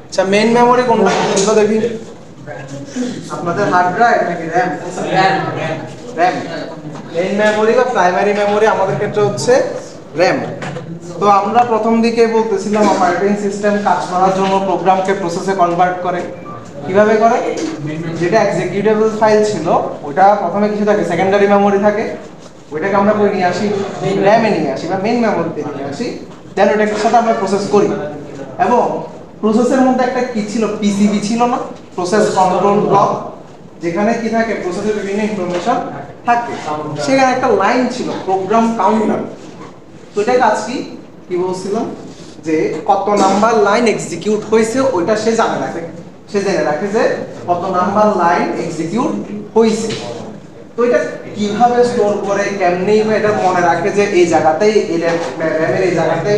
আচ্ছা main memory কোনটা কোনটা দেখি আপনাদের হার্ড ড্রাইভ নাকি র‍্যাম র‍্যাম মেইন মেমোরি বা প্রাইমারি মেমোরি আমাদের ক্ষেত্রে হচ্ছে র‍্যাম তো আমরা প্রথম দিকে বলতেছিলাম অপারেটিং সিস্টেম কাজ করার জন্য প্রোগ্রামকে প্রসেসে কনভার্ট করে কিভাবে করে যেটা এক্সিকিউটেবল ফাইল ছিল ওটা প্রথমে কিছু থাকে সেকেন্ডারি মেমোরি থাকে ওইটাকে আমরা কই নিয়ে আসি র‍্যামে নিয়ে আসি বা মেইন মেমোরিতে নিয়ে আসি দেন ওটাকে সাথে আমরা প্রসেস করি এবং প্রসেসের মধ্যে একটা কি ছিল পিসিবি ছিল না প্রসেস কন্ট্রোল ব্লক যেখানে কি থাকে প্রসেসের বিভিন্ন ইনফরমেশন থাকে সেখানে একটা লাইন ছিল প্রোগ্রাম কাউন্টার তো এটা কাজ কি বলছিলাম যে কত নাম্বার লাইন এক্সিকিউট হয়েছে ওইটা সে জানে জেনে রাখে যে কত নাম্বার লাইন এক্সিকিউট হয়েছে তো এটা কিভাবে স্টোর করে কেমনে এটা মনে রাখে যে এই জায়গাতেই র‍্যামের এই জায়গাতে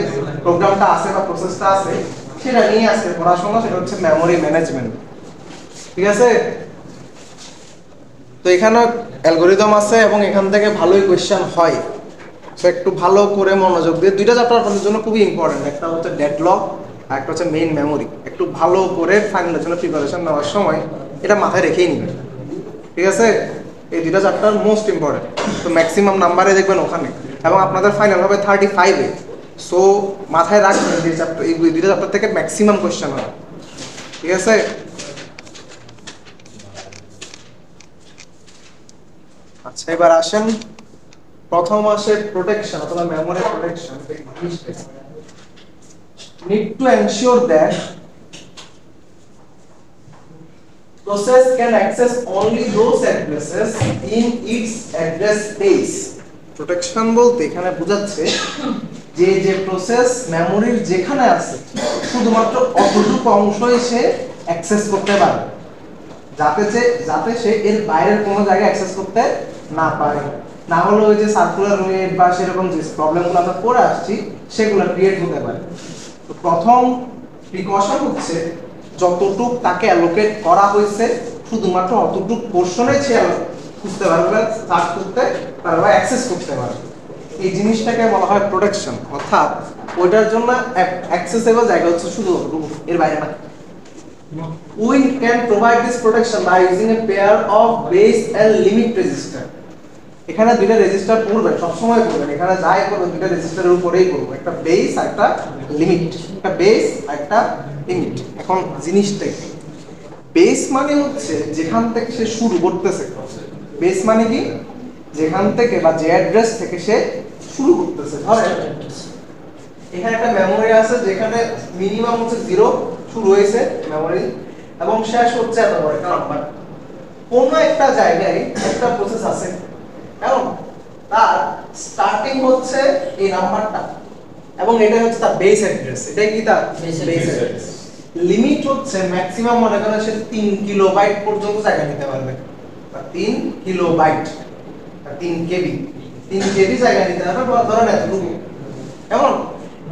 প্রোগ্রামটা আছে বা প্রসেসটা আছে সেটা নিয়ে আসছে পড়াশোনা সেটা হচ্ছে মেমোরি ম্যানেজমেন্ট ঠিক আছে তো এখানে অ্যালগরিদম আছে এবং এখান থেকে ভালোই কোশ্চেন হয় সো একটু ভালো করে মনোযোগ দিয়ে দুইটা চ্যাপ্টার আপনাদের জন্য খুবই ইম্পর্টেন্ট একটা হচ্ছে ডেডলক আর একটা হচ্ছে মেইন মেমোরি একটু ভালো করে ফাইনালের জন্য প্রিপারেশন নেওয়ার সময় এটা মাথায় রেখেই নেবেন ঠিক আছে এই দুইটা চ্যাপ্টার মোস্ট ইম্পর্টেন্ট তো ম্যাক্সিমাম নাম্বারে দেখবেন ওখানে এবং আপনাদের ফাইনাল হবে 35 এ সো মাথায় রাখবেন এই চ্যাপ্টার এই দুইটা চ্যাপ্টার থেকে ম্যাক্সিমাম কোশ্চেন হয় ঠিক আছে আচ্ছা এবার আসেন প্রথম আসে প্রোটেকশন অথবা memory protection need to ensure that process can access only those addresses in its address space protection বলতে এখানে বোঝাচ্ছে যে যে প্রসেস মেমোরির যেখানে আছে শুধুমাত্র অতটুকু অংশই সে অ্যাক্সেস করতে পারে যাতে সে এর বাইরের কোনো জায়গায় অ্যাক্সেস করতে না পারে না হলে ওই যে সার্কুলার ওয়েট বা সেরকম যে প্রবলেমগুলো আমরা পড়ে আসছি সেগুলো ক্রিয়েট হতে পারে তো প্রথম প্রিকশন হচ্ছে যতটুক তাকে অ্যালোকেট করা হয়েছে শুধুমাত্র অতটুক পোরশনে সে বুঝতে পারবে সার্চ করতে পারবে বা অ্যাক্সেস করতে পারবে এই জিনিসটাকে বলা হয় প্রোটেকশন অর্থাৎ ওইটার জন্য অ্যাক্সেসেবল জায়গা হচ্ছে শুধু এর বাইরে না we can provide this protection by using a pair of base and limit register এখানে দুইটা রেজিস্টার পড়বেন সব সময় পড়বেন এখানে যাই করবেন দুইটা রেজিস্টারের উপরেই পড়বে একটা বেস আর একটা লিমিট একটা বেস আর একটা লিমিট এখন জিনিসটা কি বেস মানে হচ্ছে যেখান থেকে সে শুরু করতেছে বেস মানে কি যেখান থেকে বা যে অ্যাড্রেস থেকে সে শুরু করতেছে ধরেন এখানে একটা মেমোরি আছে যেখানে মিনিমাম হচ্ছে 0 শুরু হয়েছে মেমোরি এবং শেষ হচ্ছে এত বড় একটা নাম্বার কোন একটা জায়গায় একটা প্রসেস আছে এবং তার স্টার্টিং হচ্ছে এই নাম্বারটা এবং এটা হচ্ছে তার বেস অ্যাড্রেস এটাই কি তার বেস অ্যাড্রেস লিমিট হচ্ছে ম্যাক্সিমাম মনে করেন সে 3 কিলোবাইট পর্যন্ত জায়গা নিতে পারবে বা 3 কিলোবাইট বা 3 কেবি 3 কেবি জায়গা নিতে পারবে ধরেন এতটুকু এবং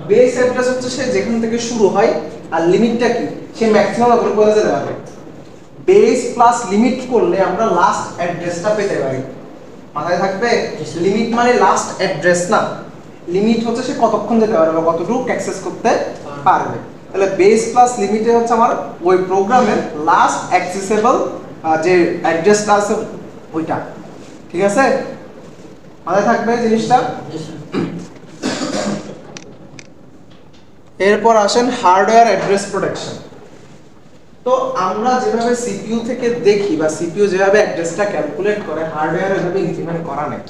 বেস অ্যাড্রেস হচ্ছে সে যেখান থেকে শুরু হয় আর লিমিটটা কি সে ম্যাক্সিমাম আপনি কোথায় যেতে পারবে বেস প্লাস লিমিট করলে আমরা লাস্ট অ্যাড্রেসটা পেতে পারি মাথায় থাকবে লিমিট মানে লাস্ট অ্যাড্রেস না লিমিট হচ্ছে সে কতক্ষণ যেতে পারবে কতটুকু অ্যাক্সেস করতে পারবে তাহলে বেস প্লাস লিমিটে হচ্ছে আমার ওই প্রোগ্রামের লাস্ট অ্যাক্সেসেবল যে অ্যাড্রেসটা আছে ওইটা ঠিক আছে মাথায় থাকবে জিনিসটা এরপর আসেন হার্ডওয়্যার অ্যাড্রেস প্রোটেকশন তো আমরা যেভাবে সিপিইউ থেকে দেখি বা সিপিইউ যেভাবে অ্যাড্রেসটা ক্যালকুলেট করে হার্ডওয়্যারে এভাবে ইমপ্লিমেন্ট করা নেই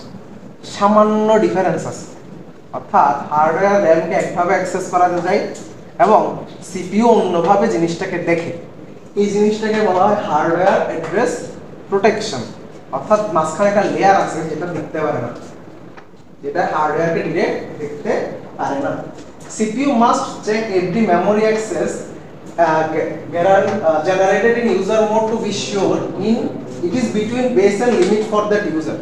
সামান্য ডিফারেন্স আছে অর্থাৎ হার্ডওয়্যার র‍্যামকে একভাবে অ্যাক্সেস করা যায় এবং সিপিইউ অন্যভাবে জিনিসটাকে দেখে এই জিনিসটাকে বলা হয় হার্ডওয়্যার অ্যাড্রেস প্রোটেকশন অর্থাৎ মাঝখানে একটা লেয়ার আছে যেটা দেখতে পারে না যেটা হার্ডওয়্যারকে ডিরেক্ট দেখতে পারে না CPU must check every memory access generated in user mode to be sure it is between base and limit for that user.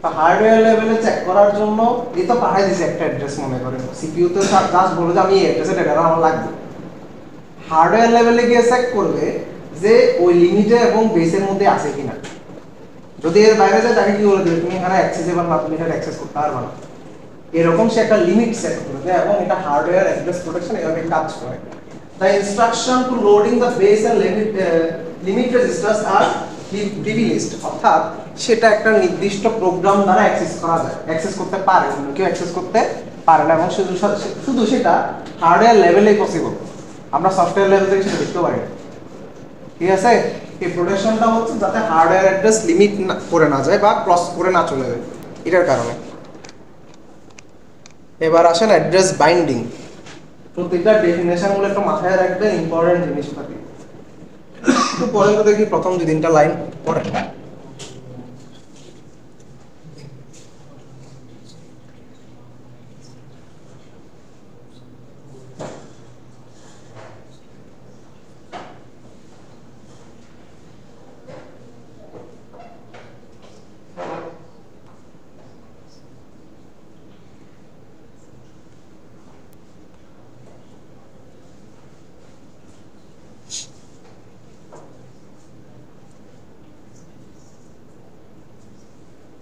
তো হার্ডওয়্যার লেভেলে চেক করার জন্য এই তো পাঠাই দিয়েছে একটা অ্যাড্রেস মনে করেন CPU তো জাস্ট বলে যে আমি এই অ্যাড্রেসে ডেটা আমার লাগবে হার্ডওয়্যার লেভেলে গিয়ে চেক করবে যে ওই লিমিটে এবং বেসের মধ্যে আছে কিনা যদি এর বাইরে যায় তাকে কি বলে দেবে তুমি এখানে অ্যাক্সেসেবল না, তুমি এটা অ্যাক্সেস করতে পারবে না, এরকম সে একটা লিমিট সেট করে দেয় এবং এটা হার্ডওয়্যার অ্যাড্রেস প্রোটেকশন এভাবে কাজ করে। The instruction to loading the base and limit registers are privileged, অর্থাৎ সেটা একটা নির্দিষ্ট প্রোগ্রাম দ্বারা অ্যাক্সেস করা যায়, অ্যাক্সেস করতে পারে, অন্য কেউ অ্যাক্সেস করতে পারে না এবং শুধু সেটা হার্ডওয়্যার লেভেলেই পসিবল, আমরা সফটওয়্যার লেভেল থেকে সেটা দেখতে পারি। ঠিক আছে, এই প্রোটেকশনটা হচ্ছে যাতে হার্ডওয়্যার অ্যাড্রেস লিমিট করে না যায় বা ক্রস করে না চলে যায়, এটার কারণে। এবার আসেন অ্যাড্রেস বাইন্ডিং। প্রত্যেকটা ডেফিনেশনগুলো একটু মাথায় রাখবেন, ইম্পর্টেন্ট জিনিসপাতি। একটু পরে তো দেখি প্রথম 2-3টা লাইন পড়েন।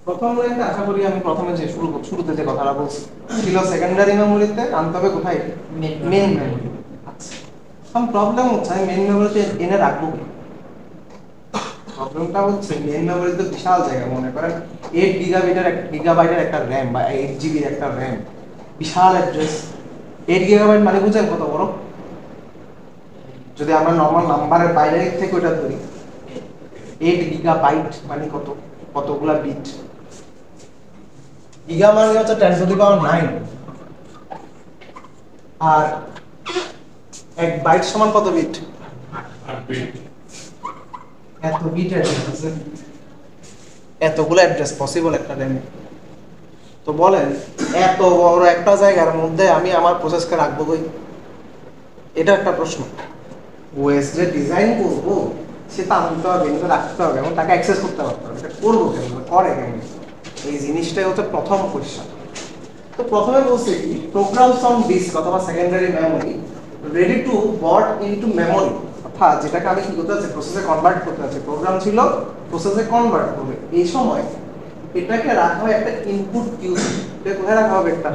প্রথম লাইনটা আশা করি আমি প্রথমে যে শুরুতে যে কথাটা বলছি ছিল সেকেন্ডারি মেমোরিতে আনতে হবে কোথায়, মেইন মেমোরি। আচ্ছা, এখন প্রবলেম হচ্ছে আমি মেইন মেমোরিতে এনে রাখবো কি? প্রবলেমটা হচ্ছে মেইন মেমোরিতে বিশাল জায়গা, মনে করেন 8 গিগাবাইটের একটা র‍্যাম বা 8 জিবির একটা র‍্যাম, বিশাল অ্যাড্রেস। 8 গিগাবাইট মানে বুঝেন কত বড়? যদি আমরা নরমাল নাম্বারের বাইনারি থেকে ওটা ধরি, 8 গিগাবাইট মানে কতগুলা বিট। গিগা মানে হচ্ছে 10⁹, আর 1 বাইট সমান কত বিট? 8 বিট। এত বিট অ্যাড্রেস আছে, এতগুলো অ্যাড্রেস পসিবল একটা র‍্যামে। তো বলেন এত বড় একটা জায়গার মধ্যে আমি আমার প্রসেসকে রাখবো কই? এটা একটা প্রশ্ন। ওএস যে ডিজাইন করব সে তা আনতে হবে, কিন্তু রাখতে হবে এবং তাকে অ্যাক্সেস করতে পারতে হবে। এটা করবো কেমন, করে কেমন, এই জিনিসটাই হচ্ছে প্রথম কোয়েশ্চন। তো প্রথমে বলছে কি, প্রোগ্রামস অন ডিস্ক অথবা secondary memory ready to bought into memory, অর্থাৎ যেটাকে আমি কি করতে যাচ্ছি, প্রসেসে কনভার্ট করতে যাচ্ছি। প্রোগ্রাম ছিল প্রসেসে কনভার্ট করবে, এই সময় এটাকে রাখা হয় একটা ইনপুট কিউ। এটা কোথায় রাখা হবে? একটা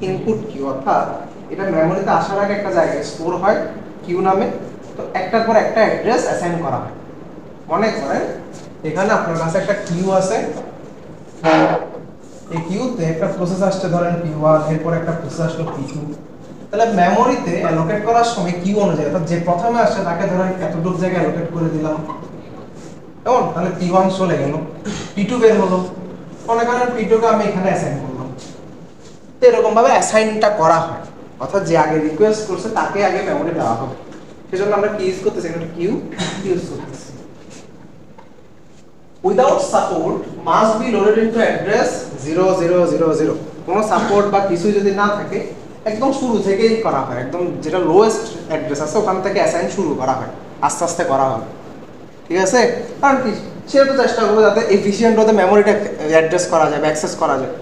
ইনপুট কিউ, অর্থাৎ এটা মেমোরিতে আসার আগে একটা জায়গায় স্টোর হয় কিউ নামে। তো একটার পর একটা অ্যাড্রেস অ্যাসাইন করা হয়। মনে করেন এখানে আপনার কাছে একটা কিউ আছে, এই কিউতে একটা প্রসেস আসছে ধরেন P1, এরপর একটা প্রসেস আসলো P2। তাহলে মেমোরিতে অ্যালোকেট করার সময় কিউ অনুযায়ী, অর্থাৎ যে প্রথমে আসছে তাকে ধরেন এতটুকু জায়গায় অ্যালোকেট করে দিলাম, কেমন? তাহলে P1 চলে গেল, P2 বের হলো, মনে করেন P2 কে আমি এখানে অ্যাসাইন করলাম। তো এরকম ভাবে অ্যাসাইনটা করা হয়, অর্থাৎ যে আগে রিকোয়েস্ট করছে তাকে আগে মেমোরি দেওয়া হবে। সেজন্য আমরা কি ইউজ করতেছি, এখানে কিউ ইউজ করতেছি। Without support must be loaded into address 0000। কোনো সাপোর্ট বা কিছু যদি না থাকে একদম শুরু থেকেই করা হয়, একদম যেটা লোয়েস্ট অ্যাড্রেস আছে ওখান থেকে অ্যাসাইন শুরু করা হয়, আস্তে আস্তে করা হয়। ঠিক আছে, কারণ কি সে তো চেষ্টা করবে যাতে এফিশিয়েন্ট হতে মেমোরিটা অ্যাড্রেস করা যায়, অ্যাক্সেস করা যায়।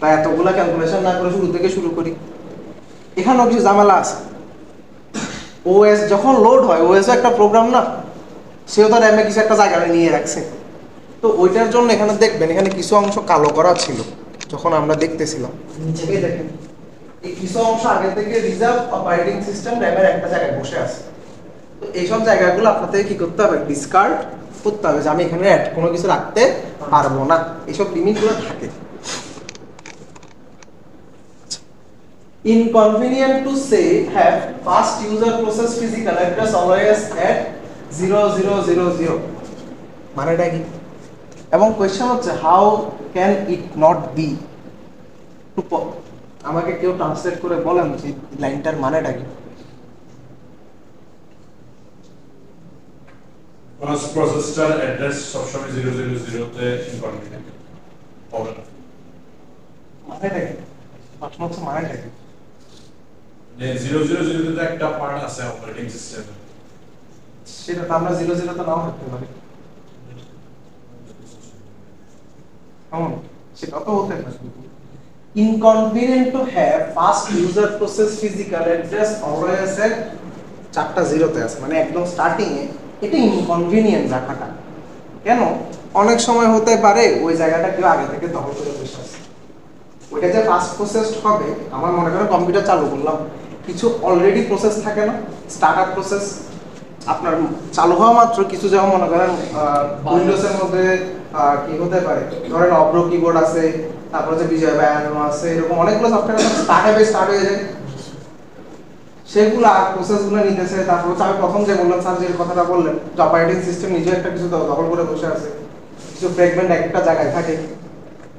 তাই এতগুলা ক্যালকুলেশন না করে শুরু থেকে শুরু করি। এখানেও কিছু ঝামেলা আছে। ওএস যখন লোড হয়, ওএসও একটা প্রোগ্রাম না, সেও তো র্যামে কিছু একটা জায়গায় নিয়ে রাখছে। তো ওইটার জন্য এখানে দেখবেন এখানে কিছু অংশ কালো করা ছিল যখন আমরা দেখতেছিলাম। এই দেখেন এই কিছু অংশ আগে থেকে রিজার্ভ অপারেটিং সিস্টেম র্যামের একটা জায়গায় বসে আছে। তো এইসব জায়গাগুলো আপনাদের কি করতে হবে, ডিসকার্ড করতে হবে যে আমি এখানে কোনো কিছু রাখতে পারবো না, এইসব লিমিটগুলো থাকে। Inconvenient to say have fast user process physical address always at 0000 মানেটা কি? এবং কোয়েশ্চেন হচ্ছে how can it not be. আমাকে কেউ ট্রান্সলেট করে বলেন যে লাইনটার মানেটা কি? ফার্স্ট প্রসেসটার অ্যাড্রেস সবসময় 000 তে ইনকনভিনিয়েন্ট হবে না। মানেটা কি? প্রশ্ন হচ্ছে মানেটা কি? যে 000 তে একটা পার্ট আছে অপারেটিং সিস্টেমে, সেটা তো আমরা 00 তো নাও থাকতে পারি, কেমন? সেটা তো হতে পারে। Inconvenient to have fast user process physical address always at 4টা 0 তে আছে, মানে একদম স্টার্টিং এ এটা ইনকনভিনিয়েন্ট রাখাটা। কেন? অনেক সময় হতে পারে ওই জায়গাটা কেউ আগে থেকে দখল করে বসে আছে, ওইটা যে ফাস্ট প্রসেসড হবে। আমার মনে করেন কম্পিউটার চালু করলাম, কিছু অলরেডি প্রসেস থাকে না, স্টার্ট আপ প্রসেস, আপনার চালু হওয়া মাত্র কিছু, যেমন মনে করেন উইন্ডোজের মধ্যে কি হতে পারে, ধরেন অব্রো কিবোর্ড আছে, তারপরে যে বিজয় বায়ানো আছে, এরকম অনেকগুলো সফটওয়্যার আছে, স্টার্ট হয়ে যায়, সেগুলো প্রসেসগুলো নিতেছে। তারপর হচ্ছে আমি প্রথম যে বললাম, স্যার যে কথাটা বললেন, যে অপারেটিং সিস্টেম নিজে একটা কিছু দখল করে বসে আছে, কিছু ফ্র্যাগমেন্ট একটা জায়গায় থাকে।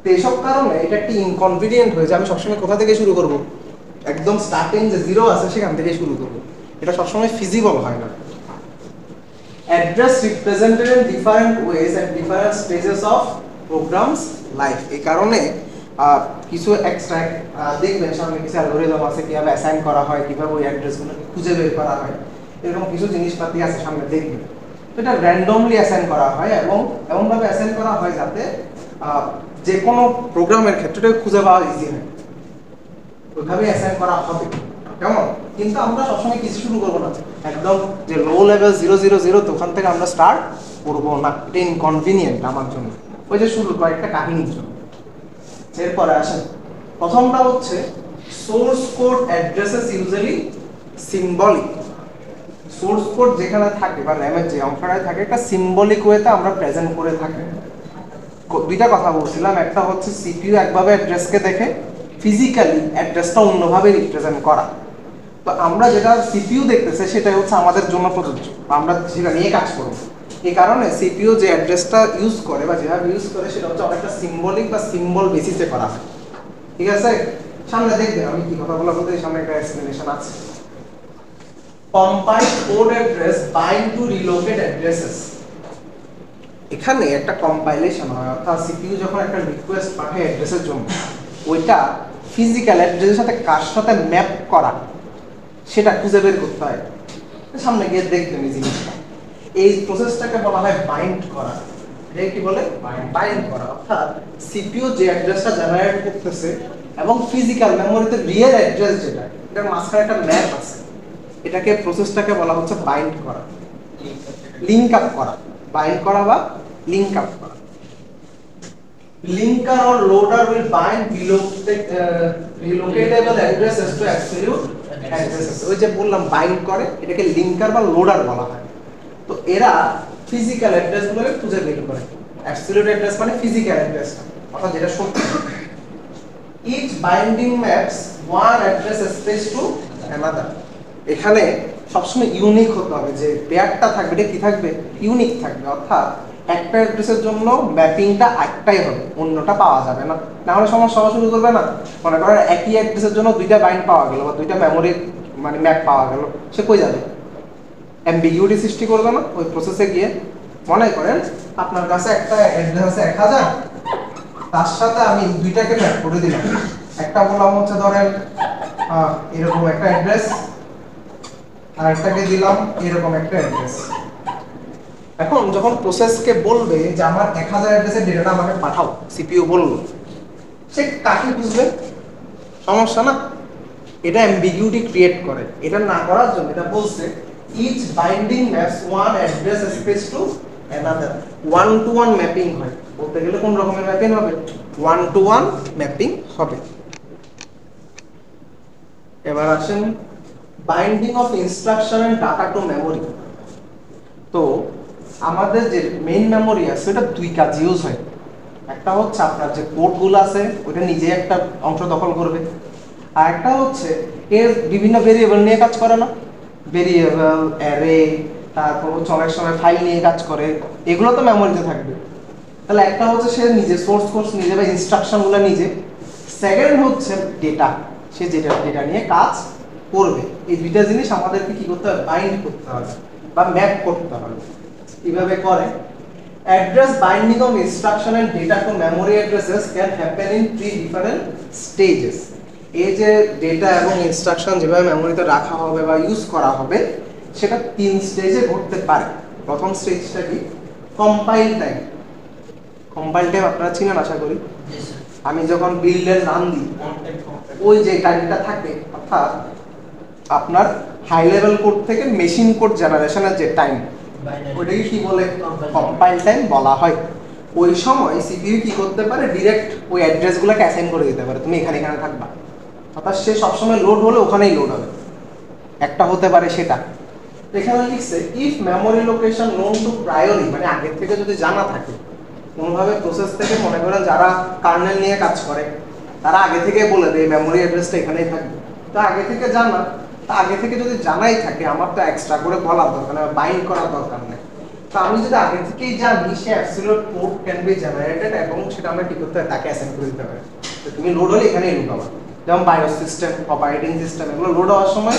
তো এইসব কারণে এটা একটি ইনকনভিনিয়েন্ট হয়েছে। আমি সবসময় কোথা থেকে শুরু করব, একদম স্টার্টিং যে জিরো আছে সেখান থেকে শুরু করব, এটা সবসময় ফিজিবল হয় না। Address represented in different ways at different stages of programs life. এই কারণে কিছু এক্সট্রা দেখবেন সামনে কিছু অ্যালগরিদম আছে, কিভাবে অ্যাসাইন করা হয়, কিভাবে ওই অ্যাড্রেসগুলোকে খুঁজে বের করা হয়, এরকম কিছু জিনিসপাতি আছে সামনে দেখবেন। এটা র্যান্ডমলি অ্যাসাইন করা হয় এবং এমনভাবে অ্যাসাইন করা হয় যাতে যে কোনো প্রোগ্রামের ক্ষেত্রে খুঁজে পাওয়া ইজি হয়, ওইভাবে অ্যাসাইন করা হবে, কেমন? কিন্তু আমরা সবসময় কিছু শুরু করবো না, একদম যে লো লেভেল 000 তো ওখান থেকে আমরা স্টার্ট করবো না, এটা ইনকনভিনিয়েন্ট আমার জন্য। ওই যে শুরু কয়েকটা কাহিনীর জন্য। এরপরে আসেন, প্রথমটা হচ্ছে source code addresses usually symbolic. Source code যেখানে থাকে বা র্যামের যে অংশটায় থাকে, একটা সিম্বলিক ওয়েতে আমরা প্রেজেন্ট করে থাকি। দুইটা কথা বলছিলাম, একটা হচ্ছে সিপিইউ একভাবে অ্যাড্রেসকে দেখে, ফিজিক্যালি অ্যাড্রেসটা অন্যভাবে রিপ্রেজেন্ট করা। তো আমরা যেটা সিপিইউ দেখতেছে সেটা হচ্ছে আমাদের জন্য প্রযোজ্য, আমরা সেটা নিয়ে কাজ করব। এই কারণে সিপিইউ যে অ্যাড্রেসটা ইউজ করে বা যেভাবে ইউজ করে সেটা হচ্ছে অনেকটা সিম্বলিক বা সিম্বল বেসিসে করা হয়, ঠিক আছে? সামনে দেখবেন আমি কি কথা বলতে, সামনে একটা এক্সপ্লেনেশন আছে। Compile code address bind to relocate addresses. এখানে একটা কম্পাইলেশন হয়, অর্থাৎ সিপিইউ যখন একটা রিকোয়েস্ট পাঠায় অ্যাড্রেসের জন্য, ওইটা ফিজিক্যাল অ্যাড্রেসের সাথে কার সাথে ম্যাপ করা সেটা খুঁজে বের করতে হয়। সামনে গিয়ে দেখবেন এই জিনিসটা, এই প্রসেসটাকে বলা হয় বাইন্ড করা। এটা কি বলে? বাইন্ড করা। অর্থাৎ সিপিইউ যে অ্যাড্রেসটা জেনারেট করতেছে এবং ফিজিক্যাল মেমোরিতে রিয়েল অ্যাড্রেস যেটা, এটার মাঝখানে একটা ম্যাপ আছে, এটাকে প্রসেসটাকে বলা হচ্ছে বাইন্ড করা, লিংক আপ করা। বাইন্ড করা বা লিংক আপ করা। Linker or loader will bind relocatable addresses to absolute addresses. ওই যে বললাম বাইন্ড করে, এটাকে লিংকার বা লোডার বলা হয়। তো এরা ফিজিক্যাল অ্যাড্রেসগুলোকে খুঁজে বের করে। অ্যাবসলিউট অ্যাড্রেস মানে ফিজিক্যাল অ্যাড্রেস, অর্থাৎ যেটা সত্যি। Each binding maps one address space to another. এখানে সবসময় ইউনিক হতে হবে, যে পেয়ারটা থাকবে এটা কি থাকবে, ইউনিক থাকবে। অর্থাৎ একটা অ্যাড্রেসের জন্য ম্যাপিংটা একটাই হবে, অন্যটা পাওয়া যাবে না, না হলে সমস্যা হওয়া শুরু করবে না। মনে করেন একই অ্যাড্রেসের জন্য দুইটা বাইন্ড পাওয়া গেল বা দুইটা মেমোরি মানে ম্যাপ পাওয়া গেল, সে কই যাবে? অ্যাম্বিগুইটি সৃষ্টি করবে না ওই প্রসেসে গিয়ে? মনে করেন আপনার কাছে একটা অ্যাড্রেস আছে 1000, তার সাথে আমি দুইটাকে ম্যাপ করে দিলাম। একটা বললাম হচ্ছে ধরেন এরকম একটা অ্যাড্রেস, আর একটাকে দিলাম এরকম একটা অ্যাড্রেস। এখন যখন প্রসেসকে বলবে যে আমার 1000 অ্যাড্রেসের ডেটাটা আমাকে পাঠাও, সিপিইউ বলল, সে কাকে বুঝবে? সমস্যা না? এটা অ্যাম্বিগুইটি ক্রিয়েট করে। এটা না করার জন্য এটা বলছে each binding maps one address space to another. One to one mapping হয়, বলতে গেলে কোন রকমের ম্যাপিং হবে? ওয়ান টু ওয়ান ম্যাপিং হবে। এবার আসেন binding of instruction and data to memory. তো আমাদের যে মেইন মেমোরি আছে এটা দুই কাজ ইউজ হয়। একটা হচ্ছে আপনার যে কোডগুলো আছে ওটা নিজে একটা অংশ দখল করবে, আর একটা হচ্ছে এর বিভিন্ন ভেরিয়েবল নিয়ে কাজ করে না, ভেরিয়েবল, অ্যারে, তারপর হচ্ছে অনেক সময় ফাইল নিয়ে কাজ করে, এগুলো তো মেমোরিতে থাকবে। তাহলে একটা হচ্ছে সে নিজে সোর্স কোড নিজে বা ইনস্ট্রাকশনগুলো নিজে, সেকেন্ড হচ্ছে ডেটা, সে যেটা ডেটা নিয়ে কাজ করবে। এই দুইটা জিনিস আমাদেরকে কি করতে হবে? বাইন্ড করতে হবে বা ম্যাপ করতে হবে। কিভাবে করে? Address binding of instruction and data to memory addresses can happen in 3 different stages. এই যে ডেটা এবং ইনস্ট্রাকশন যেভাবে মেমোরিতে রাখা হবে বা ইউজ করা হবে সেটা 3 স্টেজে ঘটতে পারে। প্রথম স্টেজটা কি? Compile time. কম্পাইল টাইম আপনারা চিনেন আশা করি। আমি যখন বিল্ডের রান দিই ওই যে টাইমটা থাকে, অর্থাৎ আপনার হাই লেভেল কোড থেকে মেশিন কোড জেনারেশনের যে টাইম, ওইটাকে কি বলে? কম্পাইল টাইম বলা হয়। ওই সময় সিপিইউ কি করতে পারে, ডিরেক্ট ওই অ্যাড্রেসগুলোকে অ্যাসাইন করে দিতে পারে, তুমি এখানে এখানে থাকবা, অর্থাৎ সে সবসময় লোড হলে ওখানেই লোড হবে। একটা হতে পারে সেটা। এখানে লিখছে if memory location known to priory, মানে আগের থেকে যদি জানা থাকে কোনোভাবে প্রসেস থেকে, মনে করেন যারা কার্নেল নিয়ে কাজ করে তারা আগে থেকে বলে দেয় মেমোরি অ্যাড্রেসটা এখানেই থাকবে, তো আগে থেকে জানা, তা আগে থেকে যদি জানাই থাকে আমার তো এক্সট্রা করে বলার দরকার নেই, বাইন্ড করার দরকার নেই। তো আমি যদি আগে থেকেই জানি সে absolute port can be generated এবং সেটা আমরা কি করতে হয়, তাকে অ্যাসাইন করে দিতে হবে। তো তুমি লোড হলে এখানেই লোড হবে, যেমন বায়োস সিস্টেম, অপারেটিং সিস্টেম, এগুলো লোড হওয়ার সময়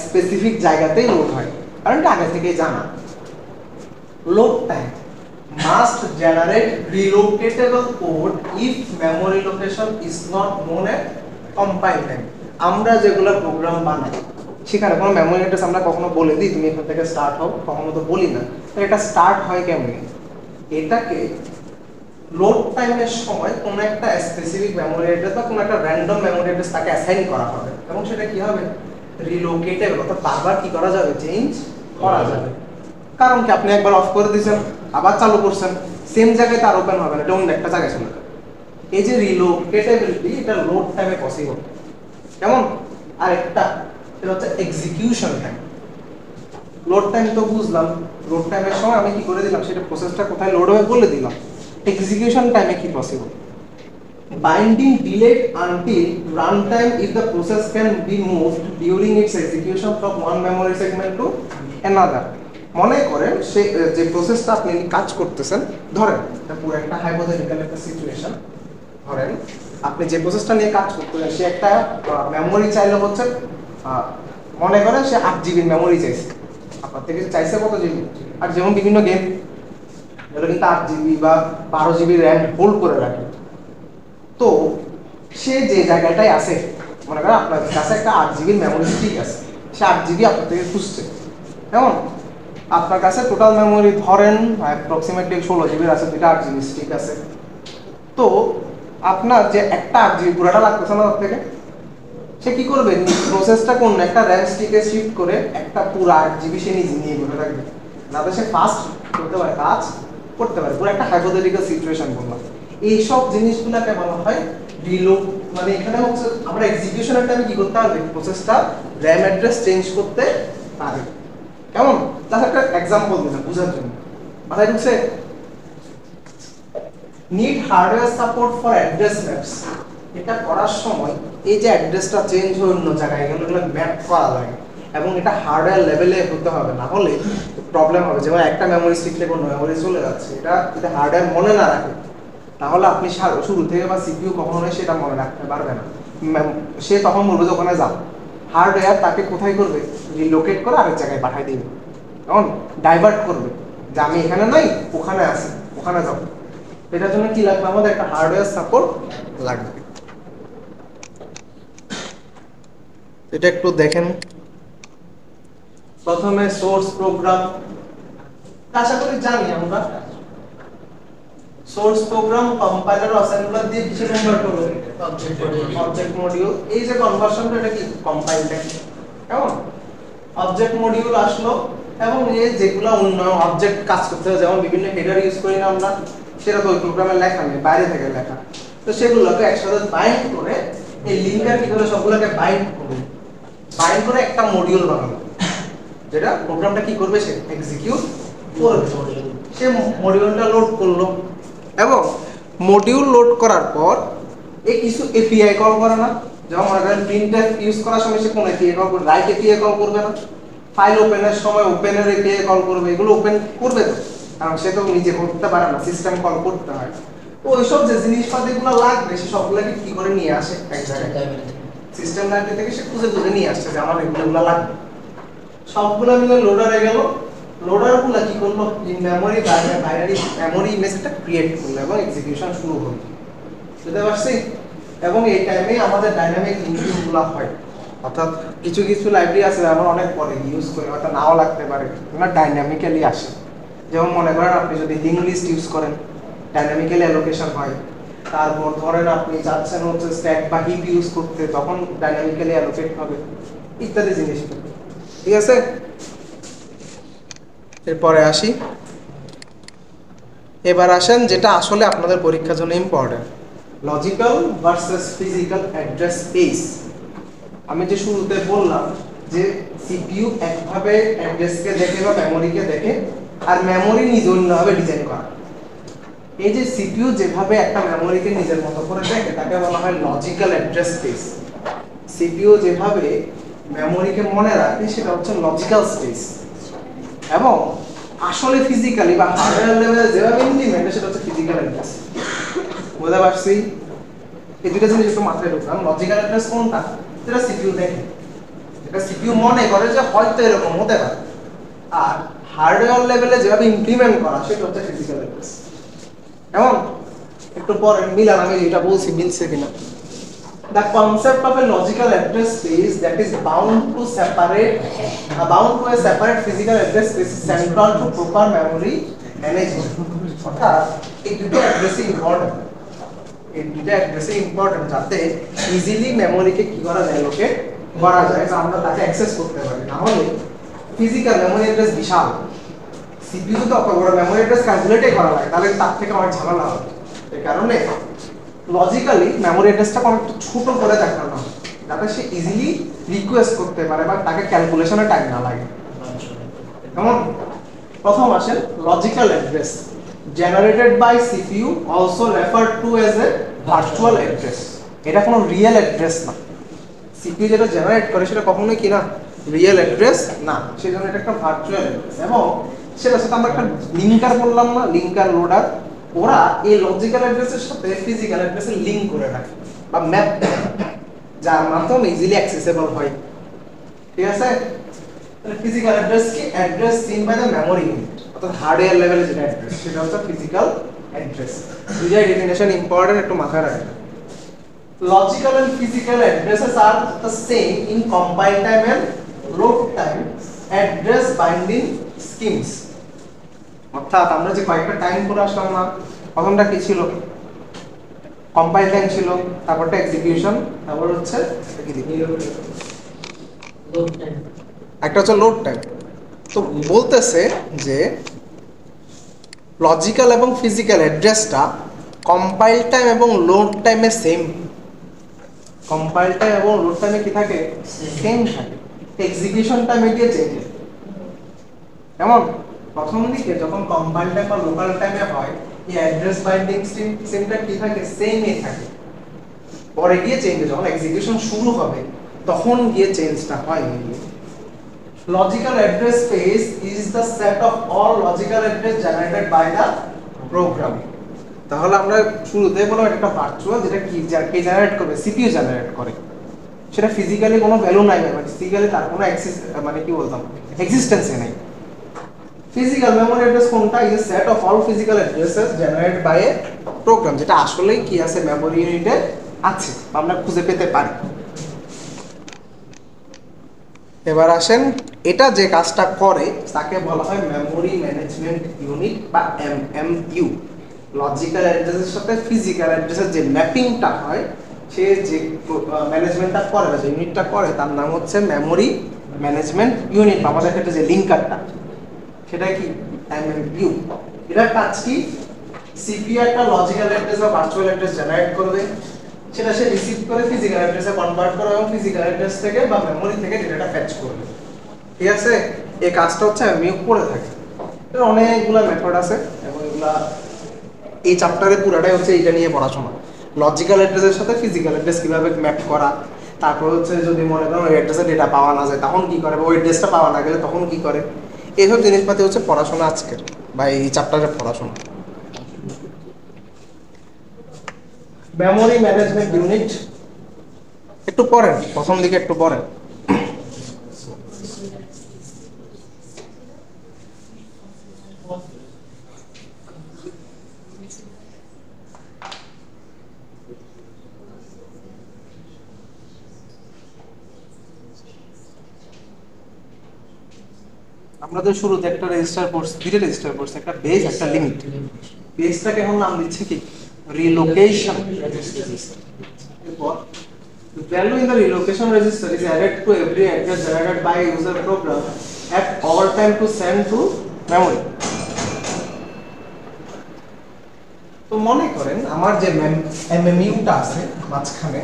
স্পেসিফিক জায়গাতেই লোড হয়, কারণ এটা আগে থেকেই জানা। Load time must generate relocatable code if memory location is not known at compile time. আমরা যেগুলো প্রোগ্রাম বানাই সেখানে কোনো মেমোরি অ্যাড্রেস আমরা কখনো বলে দিই তুমি এখান থেকে স্টার্ট হও, কখনো তো বলি না। তো এটা স্টার্ট হয় কেমনে, এটাকে লোড টাইমের সময় কোনো একটা স্পেসিফিক মেমোরি অ্যাড্রেস বা কোনো একটা র্যান্ডম মেমোরি অ্যাড্রেস তাকে অ্যাসাইন করা হবে এবং সেটা কি হবে, রিলোকেটেবল, অর্থাৎ বারবার কি করা যাবে, চেঞ্জ করা যাবে। কারণ কি আপনি একবার অফ করে দিয়েছেন আবার চালু করছেন, সেম জায়গায় তার ওপেন হবে না, এটা অন্য একটা জায়গায় চলে যাবে। এই যে রিলোকেটেবিলিটি এটা লোড টাইমে পসিবল। কেমন? আর একটা এটা হচ্ছে এক্সিকিউশন টাইম। লোড টাইম তো বুঝলাম, লোড টাইমের সময় আমি কি করে দিলাম, সেটা প্রসেসটা কোথায় লোড হবে বলে দিলাম। এক্সিকিউশন টাইমে কি possible, binding delayed until runtime if the process can be moved during its execution from one memory segment to another. মনে করেন সে যে প্রসেসটা আপনি কাজ করতেছেন, ধরেন এটা পুরো একটা হাইপোথেটিক্যাল একটা সিচুয়েশন, ধরেন আপনি যে প্রসেসটা নিয়ে কাজ করতেছেন সে একটা মেমোরি চাইলে হচ্ছে, মনে করেন সে 8 জিবি মেমোরি চাইছে, আপনার থেকে চাইছে কত জিবি, আর যেমন বিভিন্ন গেম এগুলো কিন্তু 8 জিবি বা 12 জিবি র্যাম হোল্ড করে রাখে। তো সে যে জায়গাটায় আছে, মনে করেন আপনার কাছে একটা 8 জিবির মেমোরি স্টিক আছে, সে 8 জিবি আপনার থেকে খুঁজছে, কেমন? আপনার কাছে টোটাল মেমোরি ধরেন অ্যাপ্রক্সিমেটলি 16 জিবির আছে, দুইটা 8 জিবি স্টিক আছে। তো আপনার যে একটা 8 জিবি পুরোটা লাগতেছে না তার থেকে, সে কি করবে, প্রসেসটা কোন একটা র্যাম স্টিকে শিফট করে একটা পুরো 8 জিবি সে নিজে নিয়ে বসে থাকবে, যাতে সে ফাস্ট করতে পারে, কাজ করতে পারে। পুরো একটা হাইপোথেটিক্যাল সিচুয়েশন বললাম। এইসব জিনিসগুলোকে বলা হয় রিলোড। মানে এখানে হচ্ছে আমরা এক্সিকিউশনের টাইমে কি করতে পারবে, প্রসেসটা র্যাম অ্যাড্রেস চেঞ্জ করতে পারে। কেমন? তার একটা एग्जांपल দিলাম বুঝার জন্য, মাথায় ঢুকছে? Need hardware support for address maps. এটা করার সময় এই যে অ্যাড্রেসটা চেঞ্জ হয়ে অন্য জায়গায় গেল, এগুলো ম্যাপ করা লাগে এবং এটা হার্ডওয়্যার লেভেলে হতে হবে, না হলে প্রবলেম হবে। যেমন একটা মেমোরি স্টিক থেকে অন্য মেমোরি চলে যাচ্ছে, এটা যদি হার্ডওয়্যার মনে না রাখে তাহলে আপনি শুরু থেকে বা সিপিইউ কখনোই সেটা মনে রাখতে পারবে না। সে তখন বলবে যে ওখানে যাও, হার্ডওয়্যার তাকে কোথায় করবে, রিলোকেট করে আরেক জায়গায় পাঠিয়ে দিবে, তখন ডাইভার্ট করবে যে আমি এখানে নাই ওখানে আছি, ওখানে যাও। এটার জন্য কি লাগবে, আমাদের একটা হার্ডওয়্যার সাপোর্ট লাগবে। এটা একটু দেখেন। প্রথমে সোর্স প্রোগ্রাম, আশা করি জানি আমরা সোর্স প্রোগ্রাম কম্পাইলার অ্যাসেম্বলার দিয়ে কিসে কনভার্ট হলো, অবজেক্ট মডিউল। এই যে কনভার্সনটা এটা কি কম্পাইল টাইম। কেমন? অবজেক্ট মডিউল আসলো এবং এই যেগুলো অন্য অবজেক্ট কাজ করতে হয়, যেমন বিভিন্ন হেডার ইউজ করি না আমরা, সেটা তো ওই প্রোগ্রামে লেখা নেই, বাইরে থেকে লেখা। তো সেগুলোকে একসাথে বাইন্ড করে এই লিঙ্কার কি করে সবগুলোকে বাইন্ড করে একটা মডিউল বানালো, যেটা প্রোগ্রামটা কি করবে, সে এক্সিকিউট করবে। সে মডিউলটা লোড করলো এবং মডিউল লোড করার পর এই কিছু এপিআই কল করে না, যেমন মনে করেন প্রিন্টএফ ইউজ করার সময় সে কোন এপিআই কল করবে, রাইট এপিআই কল করবে না, ফাইল ওপেনের সময় ওপেনের এপিআই কল করবে, এগুলো ওপেন করবে তো, কারণ সে তো নিজে করতে পারে না, সিস্টেম কল করতে হয়। তো ওইসব যে জিনিসপাতিগুলো লাগবে সে সবগুলোকে কি করে নিয়ে আসে এক জায়গায়, সিস্টেম লাইব্রেরি থেকে সে খুঁজে নিয়ে আসছে যে আমার এগুলো লাগবে। সবগুলো মিলে লোডারে গেল, লোডারগুলো কি করলো, মেমোরি বাইনারি মেমোরি ইমেজটা ক্রিয়েট করলো এবং এক্সিকিউশন শুরু হলো। বুঝতে পারছি? এবং এই টাইমে আমাদের ডাইনামিক লিঙ্কিংগুলো হয়, অর্থাৎ কিছু কিছু লাইব্রেরি আছে আমরা অনেক পরে ইউজ করি, হয়তো নাও লাগতে পারে, এগুলো ডাইনামিক্যালি আসে। যেমন মনে করেন আপনি যদি লিঙ্ক লিস্ট ইউজ করেন, ডাইনামিক্যালি অ্যালোকেশন হয়। তারপর ধরেন আপনি চাচ্ছেন হচ্ছে স্ট্যাক বা হিপ ইউজ করতে, তখন ডাইনামিক্যালি অ্যালোকেট হবে, ইত্যাদি জিনিস। ঠিক আছে, এরপরে আসি এবার আসেন যেটা আসলে আপনাদের পরীক্ষার জন্য important, logical versus physical address space. আমি যে শুরুতে বললাম যে সিপিইউ একভাবে অ্যাড্রেসকে দেখে বা মেমোরিকে দেখে, আর মেমোরি নিজ অন্যভাবে ডিজাইন করা। এই যে সিপিইউ যেভাবে একটা মেমোরিকে নিজের মতো করে দেখে তাকে বলা হয় লজিক্যাল অ্যাড্রেস স্পেস। সিপিইউ যেভাবে মেমোরিকে মনে রাখে সেটা হচ্ছে লজিক্যাল স্পেস। এবং আসলে ফিজিক্যালি বা হার্ডওয়্যার লেভেলে যেভাবে ইমপ্লিমেন্ট সেটা হচ্ছে ফিজিক্যাল অ্যাড্রেস। বুঝতে পারছি? এই দুটো জিনিস একটু মাথায় ঢুকান। লজিক্যাল অ্যাড্রেস কোনটা? যেটা সিপিইউ দেখে, যেটা সিপিইউ মনে করে যে হয়তো এরকম হতে পারে। আর হার্ডওয়্যার লেভেলে যেভাবে ইমপ্লিমেন্ট করা সেটা হচ্ছে ফিজিক্যাল অ্যাড্রেস। এমন একটু পরে মিলান আমি যেটা বলছি মিলছে কিনা। The concept of a logical address space that is bound to a separate physical address space is central to proper memory management. অর্থাৎ এই দুটো অ্যাড্রেসই ইম্পর্টেন্ট। এই দুটো অ্যাড্রেসই ইম্পর্টেন্ট যাতে ইজিলি মেমোরিকে কি করা যায়, লোকেট করা যায়, বা আমরা তাকে অ্যাক্সেস করতে পারি। না হলে ফিজিক্যাল মেমোরি অ্যাড্রেস বিশাল, সিপিইউ তো অত বড় মেমোরি অ্যাড্রেস ক্যালকুলেটই করা লাগে, তাহলে তার থেকে অনেক ঝামেলা হবে। এই কারণে লজিক্যালি মেমোরি অ্যাড্রেসটা একটু ছোট করে দেখানো হয় যাতে সে ইজিলি রিকোয়েস্ট করতে পারে বা তাকে ক্যালকুলেশনে টাইম না লাগে। কেমন? প্রথম আসেন logical address generated by CPU also referred to as a virtual address. এটা কোনো রিয়েল অ্যাড্রেস না। সিপিইউ যেটা জেনারেট করে সেটা কখনোই কি না, রিয়েল অ্যাড্রেস না, সেজন্য এটা একটা ভার্চুয়াল অ্যাড্রেস। এবং সেটার সাথে আমরা একটা লিঙ্কার বললাম না, লিঙ্কার লোডার, ওরা এই লজিক্যাল অ্যাড্রেসের সাথে ফিজিক্যাল অ্যাড্রেসের লিংক করে রাখে বা ম্যাপ করে, যার মাধ্যমে ইজিলি অ্যাক্সেসেবল হয়। ঠিক আছে? তাহলে ফিজিক্যাল অ্যাড্রেস কি? Address seen by the memory unit, অর্থাৎ হার্ডওয়্যার লেভেলে যেটা অ্যাড্রেস সেটা হচ্ছে ফিজিক্যাল অ্যাড্রেস। দুইটাই ডেফিনেশন ইম্পর্টেন্ট, একটু মাথায় রাখবেন। Logical and physical addresses are the same in compile time and load time address binding schemes. অর্থাৎ আমরা যে কয়েকটা টাইম করে আসলাম না, প্রথমটা কি ছিল? কম্পাইল টাইম ছিল, তারপরটা এক্সিকিউশন, তারপর হচ্ছে একটা হচ্ছে লোড টাইম। তো বলতেছে যে লজিক্যাল এবং ফিজিক্যাল অ্যাড্রেসটা কম্পাইল টাইম এবং লোড টাইমে সেম। কম্পাইল টাইম এবং লোড টাইমে কি থাকে? সেম থাকে। এক্সিকিউশন টাইমে গিয়ে চেঞ্জ হয়। কেমন? প্রথম দিকে যখন কম্পাইল টাইম বা লোকাল টাইমে হয় এই অ্যাড্রেস বাইন্ডিং স্ট্রিমটা কি থাকে? সেমই থাকে। পরে গিয়ে চেঞ্জ, যখন এক্সিকিউশন শুরু হবে তখন গিয়ে চেঞ্জটা হয়। Logical address space is the set of all logical address generated by the program. তাহলে আমরা শুরুতে বললাম একটা ভার্চুয়াল, যেটা কি জেনারেট করবে? সিপিইউ জেনারেট করে। সেটা ফিজিক্যালি কোনো ভ্যালু নাই, মানে ফিজিক্যালি তার কোনো মানে কি বলতাম, এক্সিস্টেন্সই নাই। Physical memory address কোনটা? is a set of all physical addresses generated by a program, যেটা আসলে কি আছে মেমোরি ইউনিটে আছে বা আমরা খুঁজে পেতে পারি। এবার আসেন এটা যে কাজটা করে তাকে বলা হয় মেমোরি ম্যানেজমেন্ট ইউনিট বা এমএমইউ। লজিক্যাল অ্যাড্রেসের সাথে ফিজিক্যাল অ্যাড্রেসের যে ম্যাপিংটা হয়, সে যে ম্যানেজমেন্টটা করে বা যে ইউনিটটা করে তার নাম হচ্ছে মেমোরি ম্যানেজমেন্ট ইউনিট। আমাদের ক্ষেত্রে যে লিঙ্কারটা সেটা কি? এমএমইউ। এটার কাজ কি? সিপিইউ একটা লজিক্যাল অ্যাড্রেস বা ভার্চুয়াল অ্যাড্রেস জেনারেট করবে, সেটা সে রিসিভ করে ফিজিক্যাল অ্যাড্রেসে কনভার্ট করবে এবং ফিজিক্যাল অ্যাড্রেস থেকে বা মেমোরি থেকে ডেটাটা ফেচ করবে। ঠিক আছে? এই কাজটা হচ্ছে এমএমইউ করে থাকে। এর অনেকগুলো মেথড আছে এবং এগুলা এই চ্যাপ্টারে পুরোটাই হচ্ছে এটা নিয়ে পড়াশোনা। লজিক্যাল অ্যাড্রেসের সাথে ফিজিক্যাল অ্যাড্রেস কিভাবে ম্যাপ করা, তারপর হচ্ছে যদি মনে করেন ওই অ্যাড্রেসে ডেটা পাওয়া না যায় তখন কি করে, বা ওই অ্যাড্রেসটা পাওয়া না গেলে তখন কি করে, এইসব জিনিসপাতি হচ্ছে পড়াশোনা আজকের বা এই চ্যাপ্টারের পড়াশোনা। মেমোরি ম্যানেজমেন্ট ইউনিট একটু পড়েন, প্রথম দিকে একটু পড়েন। আমরা তো শুরুতে একটা রেজিস্টার পড়ছি, দুইটা রেজিস্টার পড়ছি, একটা বেস একটা লিমিট। বেসটাকে এখন নাম দিচ্ছে কি? Relocation register. এরপর the value in the relocation register is added to every address generated by a user program at all time to send to memory. তো মনে করেন আমার যে এমএমইউটা আছে মাঝখানে,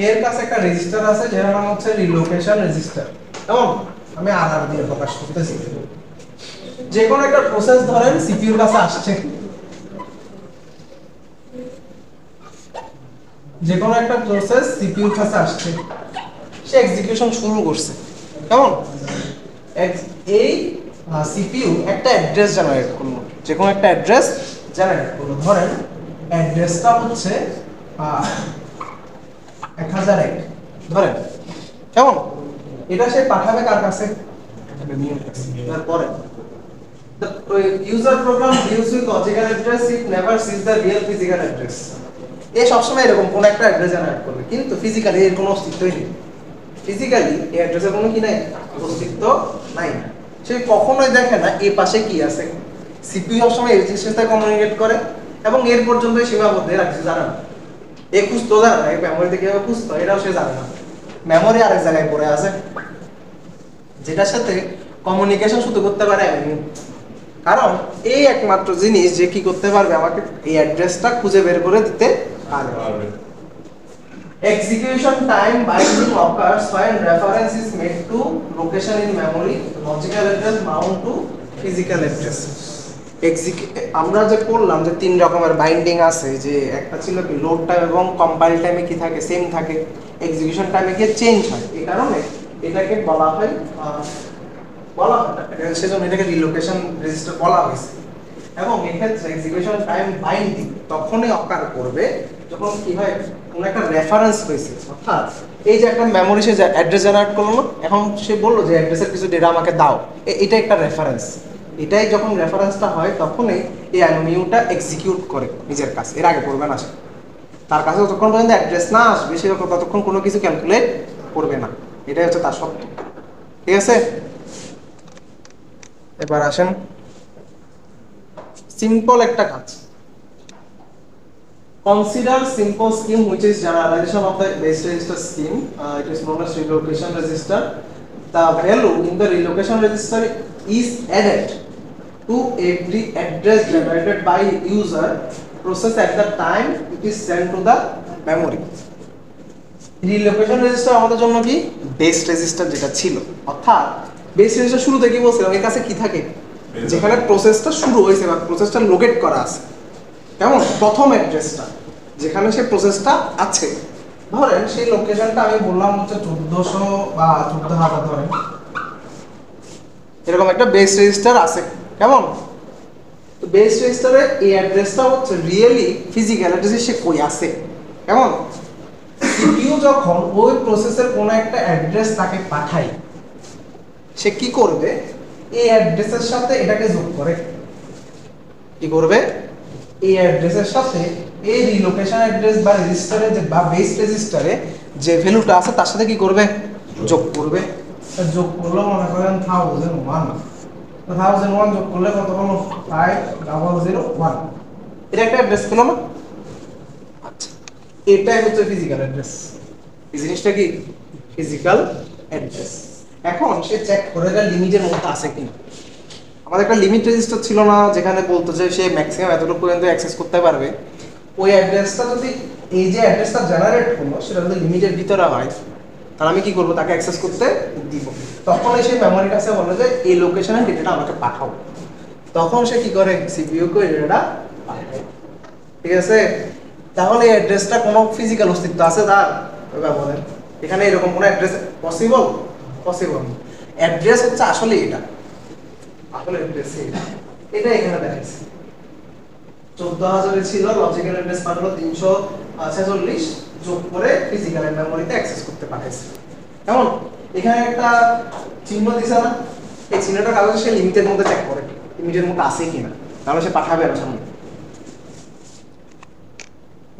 এর কাছে একটা রেজিস্টার আছে যার নাম হচ্ছে রিলোকেশন রেজিস্টার। কেমন? আমি আরআর দিয়ে প্রকাশ করতেছি। যে কোনো একটা প্রসেস ধরেন সিপিইউর কাছে আসছে, যে কোনো একটা প্রসেস সিপিইউর কাছে আসছে, সে এক্সিকিউশন শুরু করছে। কেমন? এই সিপিইউ একটা অ্যাড্রেস জেনারেট করলো, যে কোনো একটা অ্যাড্রেস জেনারেট করলো। ধরেন অ্যাড্রেসটা হচ্ছে 1001 ধরেন। কেমন? এটা সে পাঠাবে কার কাছে? তারপরে user program deals with logical address, it never sees the real physical address. এ সবসময় এরকম কোন একটা অ্যাড্রেস জেনারেট করবে, কিন্তু ফিজিক্যালি এর কোনো অস্তিত্বই নেই। ফিজিক্যালি এই অ্যাড্রেসের কোনো কি নাই, অস্তিত্ব নাই। সে কখনোই দেখে না এই পাশে কি আছে। সিপিইউ সবসময় এর সাথে কমিউনিকেট করে এবং এর পর্যন্তই সীমাবদ্ধ, এর কিছু জানে না। এ খুঁজতো জানে না, এই মেমোরিতে কিভাবে খুঁজতো এটাও সে জানে না। মেমোরি আরেক জায়গায় পড়ে আছে, যেটার সাথে কমিউনিকেশন শুধু করতে পারে এমনি। কারণ এই একমাত্র জিনিস যে কি করতে পারবে, আমাকে এই অ্যাড্রেসটা খুঁজে বের করে দিতে পারবে। Execution time binding occurs when reference is made to location in memory, logical address bound to physical address. আমরা যে পড়লাম যে তিন রকমের বাইন্ডিং আছে, যে একটা ছিল কি লোড টাইম এবং কম্পাইল টাইমে কি থাকে, সেম থাকে, এক্সিকিউশন টাইমে গিয়ে চেঞ্জ হয়। এই কারণে এটাকে বলা হয় সেজন্য এটাকে রিলোকেশন রেজিস্টার বলা হয়েছে। এবং এক্ষেত্রে এক্সিকিউশন টাইম বাইন্ডিং তখনই অকার করবে যখন কি হয়, কোন একটা রেফারেন্স হয়েছে। অর্থাৎ এই যে একটা মেমোরি সে অ্যাড্রেস জেনারেট করলো, এখন সে বললো যে অ্যাড্রেসের কিছু ডেটা আমাকে দাও, এটা একটা রেফারেন্স। এটাই যখন রেফারেন্সটা হয় তখনই এই এমএমইউটা এক্সিকিউট করে নিজের কাছে, এর আগে করবে না সে। তার কাছে যতক্ষণ পর্যন্ত অ্যাড্রেস না আসবে সে ততক্ষণ কোনো কিছু ক্যালকুলেট করবে না। এটাই হচ্ছে তার সত্য। ঠিক আছে, এবার আসেন সিম্পল একটা কাজ। Consider simple scheme which is generalization of the base register scheme. It is known as relocation register. The value in the relocation register is added to every address generated by user process at the time it is sent to the memory. Relocation register আমাদের জন্য কি base register যেটা ছিল, অর্থাৎ base register শুরুতে কি বলছিলাম, এর কাছে কি থাকে, যেখানে প্রসেসটা শুরু হয়েছে বা প্রসেসটা লোকেট করা আছে। কেমন? প্রথম অ্যাড্রেসটা যেখানে সে প্রসেসটা আছে, ধরেন সেই লোকেশনটা আমি বললাম হচ্ছে 1400 বা 14000 ধরেন, এরকম একটা বেস রেজিস্টার আছে। কেমন? তো বেস রেজিস্টারে এই অ্যাড্রেসটা হচ্ছে রিয়েলি ফিজিক্যাল অ্যাড্রেসে সে কই আছে। কেমন? সিপিইউ যখন ওই প্রসেসের কোনো একটা অ্যাড্রেস তাকে পাঠায়, সে কি করবে, এই অ্যাড্রেসের সাথে এটাকে যোগ করে। কি করবে? এই অ্যাড্রেসের সাথে এই রিলোকেশন অ্যাড্রেস বা রেজিস্টারে যে বা বেস রেজিস্টারে যে ভ্যালুটা আছে তার সাথে কি করবে, যোগ করবে। যোগ করলে মনে করেন 1001 যোগ করলে কত হলো, 5001। এটা একটা অ্যাড্রেস পেলো না? আচ্ছা, এটাই হচ্ছে ফিজিক্যাল অ্যাড্রেস। এই জিনিসটা কি ফিজিক্যাল অ্যাড্রেস। এখন সে চেক করে যে লিমিটের মধ্যে আছে কিনা। আমাদের একটা লিমিট রেজিস্টার ছিল না, যেখানে বলতো যে সে ম্যাক্সিমাম এতটুকু পর্যন্ত অ্যাক্সেস করতে পারবে। ওই অ্যাড্রেসটা যদি এই যে অ্যাড্রেসটা জেনারেট করলো সেটা যদি লিমিটের ভিতরে হয়, তাহলে আমি কি করবো, তাকে অ্যাক্সেস করতে দিব। তখন সেই মেমোরির কাছে বলে যে এই লোকেশনের ডেটাটা আমাকে পাঠাও। তখন সে কি করে, সিপিইউ কে ডেটাটা পাঠায়। ঠিক আছে, তাহলে এই অ্যাড্রেসটা কোনো ফিজিক্যাল অস্তিত্ব আছে তার? বলেন, এখানে এরকম কোনো অ্যাড্রেস পসিবল? পসিবল। অ্যাড্রেস হচ্ছে আসলে এটা, আসলে অ্যাড্রেস এটা এখানে দেখাচ্ছি। 14000 ছিল, লজিক্যাল অ্যাড্রেস পাঠালো 346, যোগ করে ফিজিক্যাল মেমোরিতে অ্যাক্সেস করতে পাঠাইছে। কেমন? এখানে একটা চিহ্ন দিছে না, এই চিহ্নটা কাগজে সে লিমিটের মধ্যে চেক করে লিমিটের মধ্যে আছে কিনা, তাহলে সে পাঠাবে আর সামনে।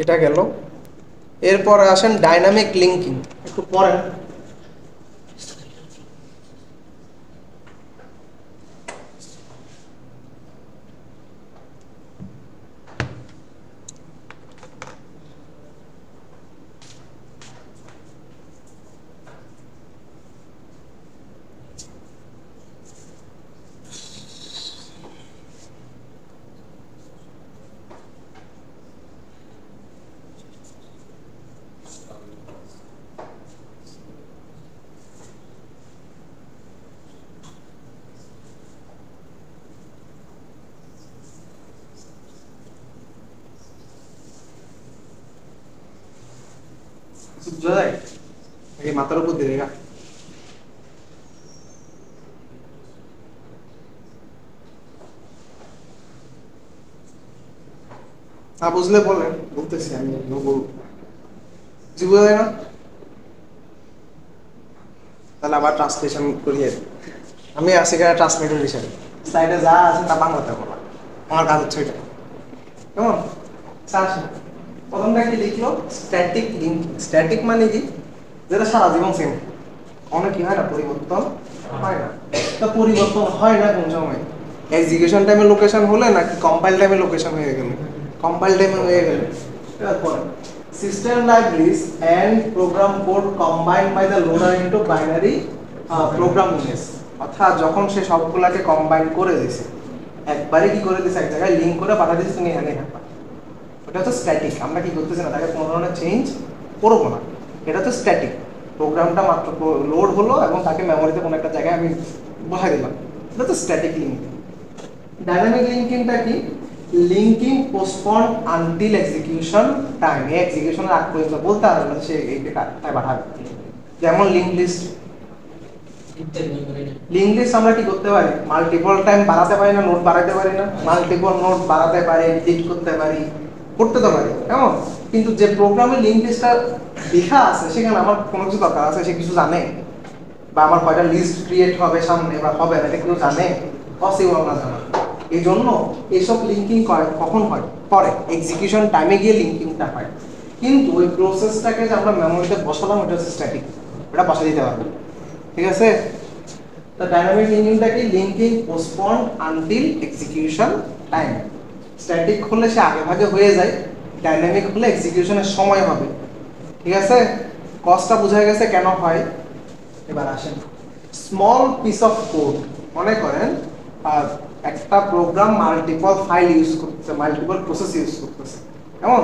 এটা গেল। এরপর আসেন ডাইনামিক লিঙ্কিং, একটু পড়েন। বুঝা যায় এই মাথার উপর দিয়ে রেখা বুঝলে বলেন বলতেছি আমি জি বোঝা যায় না তাহলে আবার ট্রান্সলেশন করিয়ে আমি আছি এখানে ট্রান্সলেটর হিসেবে স্লাইডে যা আছে তা বাংলাতে বলা আমার কাজ হচ্ছে এটা কেমন আসেন প্রথমটা কি লিখলো স্ট্যাটিক লিঙ্ক স্ট্যাটিক মানে কি যেটা সারা জীবন সেম অনেক কি হয় না পরিবর্তন হয় না তো পরিবর্তন হয় না কোন সময় এক্সিকিউশন টাইমে লোকেশন হলে নাকি কম্পাইল টাইমে লোকেশন হয়ে গেল কম্পাইল টাইমে হয়ে গেল তারপর system libraries and program code combined by the loader into binary program units অর্থাৎ যখন সে সবগুলোকে কম্বাইন করে দিয়েছে একবারে কি করে দিয়েছে এক জায়গায় লিংক করে পাঠা দিয়েছে তুমি এখানে থাকবা ওটা হচ্ছে স্ট্যাটিক আমরা কি করতেছি না তাকে কোনো ধরনের চেঞ্জ করবো না এটা হচ্ছে স্ট্যাটিক প্রোগ্রামটা মাত্র লোড হলো এবং তাকে মেমোরিতে কোনো একটা জায়গায় আমি বসাই দিলাম এটা হচ্ছে স্ট্যাটিক লিঙ্কিং ডাইনামিক লিঙ্কিংটা কি linking postponed until execution time এক্সিকিউশনের আগ পর্যন্ত বলতে পারবে না সে এইটা পাঠাবে যেমন লিঙ্ক লিস্ট লিঙ্ক লিস্ট আমরা কি করতে পারি মাল্টিপল টাইম বাড়াতে পারি না নোট বাড়াতে পারি না মাল্টিপল নোট বাড়াতে পারি এডিট করতে পারি করতে তো পারি কেমন কিন্তু যে প্রোগ্রামে লিঙ্ক লিস্টটা লেখা আছে সেখানে আমার কোনো কিছু দরকার আছে সে কিছু জানে বা আমার কয়টা লিস্ট ক্রিয়েট হবে সামনে বা হবে না এটা কেউ জানে পসিবল না জানা এই জন্য এইসব লিঙ্কিং কখন হয় পরে এক্সিকিউশন টাইমে গিয়ে লিঙ্কিংটা হয় কিন্তু ওই প্রসেসটাকে যে আমরা মেমোরিতে বসালাম ওটা হচ্ছে স্ট্যাটিক ওটা বসা দিতে পারবো ঠিক আছে তো ডাইনামিক লিঙ্কিংটা কি linking postponed until execution time static হলে সে আগে ভাগে হয়ে যায় ডাইনামিক হলে এক্সিকিউশনের সময় হবে ঠিক আছে কষ্টটা বোঝা গেছে কেন হয় এবার আসেন স্মল পিস অফ কোড মনে করেন আর একটা প্রোগ্রাম মাল্টিপল ফাইল ইউজ করতেছে মাল্টিপল প্রসেস ইউজ করতেছে কেমন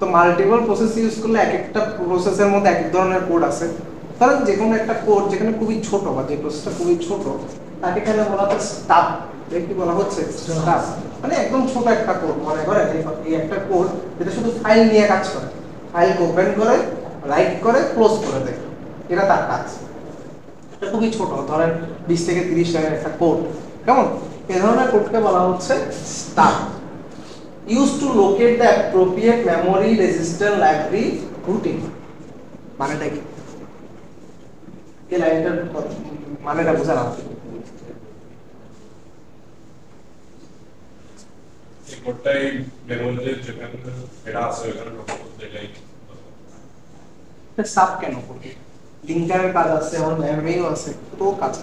তো মাল্টিপল প্রসেস ইউজ করলে এক একটা প্রসেসের মধ্যে এক ধরনের কোড আছে ধরেন যে কোনো একটা কোড যেখানে খুবই ছোট বা যে প্রসেসটা খুবই ছোট তাকে এখানে বলা হচ্ছে স্টাফ কি বলা হচ্ছে স্টাফ মানে একদম ছোট একটা কোড মনে করেন এই একটা কোড যেটা শুধু ফাইল নিয়ে কাজ করে ফাইল ওপেন করে রাইট করে ক্লোজ করে দেয় এটা তার কাজ এটা খুবই ছোট ধরেন 20 থেকে 30 লাইনের একটা কোড কেমন এই ধরনের কোডকে বলা হচ্ছে stuff use to locate the appropriate memory register library routine মানেটা কি এই লাইনটার মানেটা বোঝা না এই কোডটাই মেমোরিতে যেখানে এটা আছে ওখানে লোড করতে গেলে এটা সাব কেন করবে লিঙ্কারের কাজ আছে আর মেমোরিও আছে তো কাজ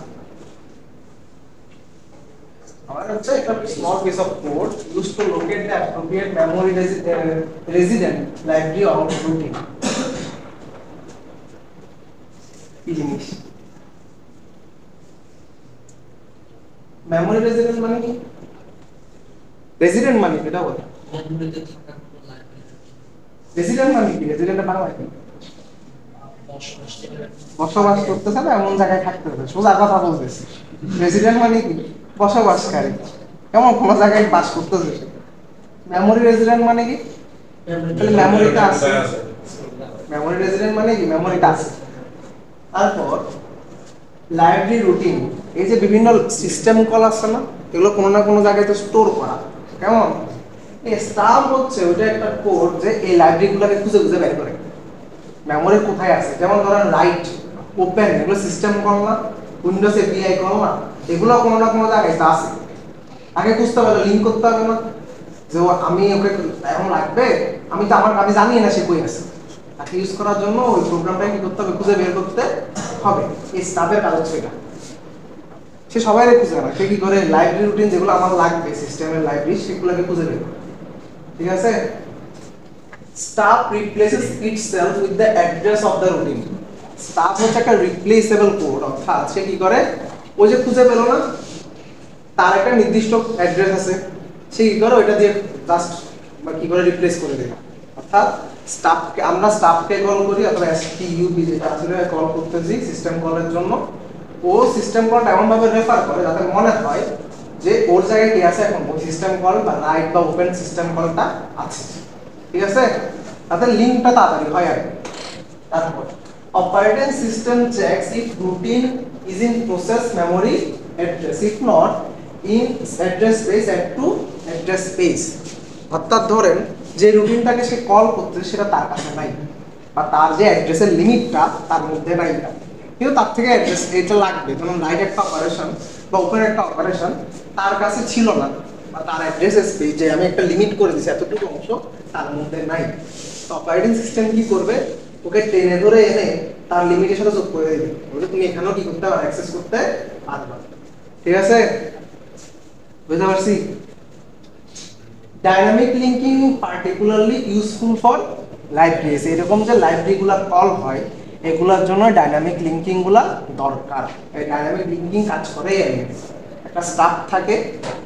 our it's a small piece of code used to locate the appropriate memory resident library of routine জিনিস memory resident মানে কি resident মানে এটা বল resident মানে কি resident বাংলা কি বসবাস করতেছে না এমন জায়গায় থাকতে হবে সোজা কথা বলতেছি রেসিডেন্ট মানে কি বসবাসকারী এমন কোন জায়গায় বাস করতেছে মেমোরি রেসিডেন্ট মানে কি তাহলে মেমোরিটা আছে মেমোরি রেসিডেন্ট মানে কি মেমোরিটা আছে তারপর লাইব্রেরি রুটিন এই যে বিভিন্ন সিস্টেম কল আছে না এগুলো কোনো না কোনো জায়গায় তো স্টোর করা কেমন এই স্টাফ হচ্ছে ওটা একটা কোড যে এই লাইব্রেরিগুলোকে খুঁজে খুঁজে বের করে মেমোরি কোথায় আছে যেমন ধরেন রাইট ওপেন এগুলো সিস্টেম কল না উইন্ডোজ এপিআই কল না এগুলো কোনো না কোনো জায়গায় আছে আগে বুঝতে পারলে লিংক করতে হবে না যে আমি ওকে এখন লাগবে আমি তো আমি জানি না সে কই আছে তাকে ইউজ করার জন্য ওই প্রোগ্রামটা কি করতে হবে খুঁজে বের করতে হবে এই স্টাফের কাজ হচ্ছে এটা সে সবাইরে খুঁজে না সে কি করে লাইব্রেরি রুটিন যেগুলো আমার লাগবে সিস্টেমের লাইব্রেরি সেগুলোকে খুঁজে বের করে ঠিক আছে staff replaces itself with the address of the routine staff হচ্ছে একটা রিপ্লেসেবল কোড অর্থাৎ সে কি করে ওই যে খুঁজে পেল না তার একটা নির্দিষ্ট অ্যাড্রেস আছে সে কি করে ওইটা দিয়ে জাস্ট কি করে রিপ্লেস করে দেয় অর্থাৎ স্টাফকে আমরা স্টাফকে কল করি অথবা এসটিইউবি যেটা আসলে কল করতেছি সিস্টেম কলের জন্য ও সিস্টেম কলটা এমন ভাবে রেফার করে যাতে মনে হয় যে ওর জায়গায় কি আছে এখন ওই সিস্টেম কল বা রাইট বা ওপেন সিস্টেম কলটা আছে ঠিক আছে তাতে লিংকটা তাড়াতাড়ি হয় আর তারপর operating system checks if routine is in process memory address if not in address space add to address space. অর্থাৎ ধরেন যে রুটিনটাকে সে কল করতে সেটা তার কাছে নাই, বা তার যে অ্যাড্রেসের লিমিটটা তার মধ্যে নাই, কিন্তু তার থেকে অ্যাড্রেস এটা লাগবে, যেমন রাইট একটা অপারেশন বা ওপেন একটা অপারেশন তার কাছে ছিল না, বা তার অ্যাড্রেস স্পেস যে আমি একটা লিমিট করে দিয়েছি এতটুকু অংশ তার মধ্যে নাই। তো অপারেটিং সিস্টেম কি করবে, ওকে টেনে ধরে এনে তার লিমিটের সাথে যোগ করে দেবে, বলে তুমি এখানেও কি করতে পারবে, অ্যাক্সেস করতে পারবে। ঠিক আছে, বুঝতে পারছি? Dynamic linking particularly useful for libraries. এরকম যে লাইব্রেরিগুলো কল হয় এগুলোর জন্য ডাইনামিক লিঙ্কিং গুলা দরকার। এই ডাইনামিক লিঙ্কিং কাজ করে একটা স্টাফ থাকে,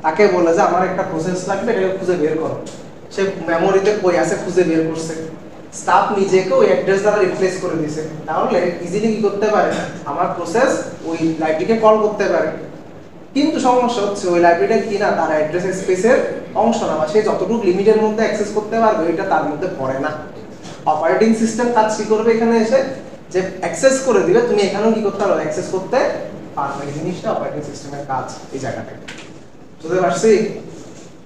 তাকে বলে যে আমার একটা প্রসেস লাগবে, এটাকে খুঁজে বের করো। সে মেমোরিতে কই আছে খুঁজে বের করছে, স্টাফ নিজেকে ওই অ্যাড্রেস দ্বারা রিপ্লেস করে দিয়েছে, তাহলে ইজিলি কি করতে পারে, আমার প্রসেস ওই লাইব্রেরিকে কল করতে পারে। কিন্তু সমস্যা হচ্ছে ওই লাইব্রেরিটা কি না, তার অ্যাড্রেস স্পেসের অংশ না, বা সে যতটুকু লিমিটের মধ্যে অ্যাক্সেস করতে পারবে এটা তার মধ্যে পড়ে না। অপারেটিং সিস্টেম কাজ কি করবে, এখানে এসে যে অ্যাক্সেস করে দিবে, তুমি এখানেও কি করতে পারো, অ্যাক্সেস করতে পারবে। এই জিনিসটা অপারেটিং সিস্টেমের কাজ এই জায়গাটায়। বুঝতে পারছি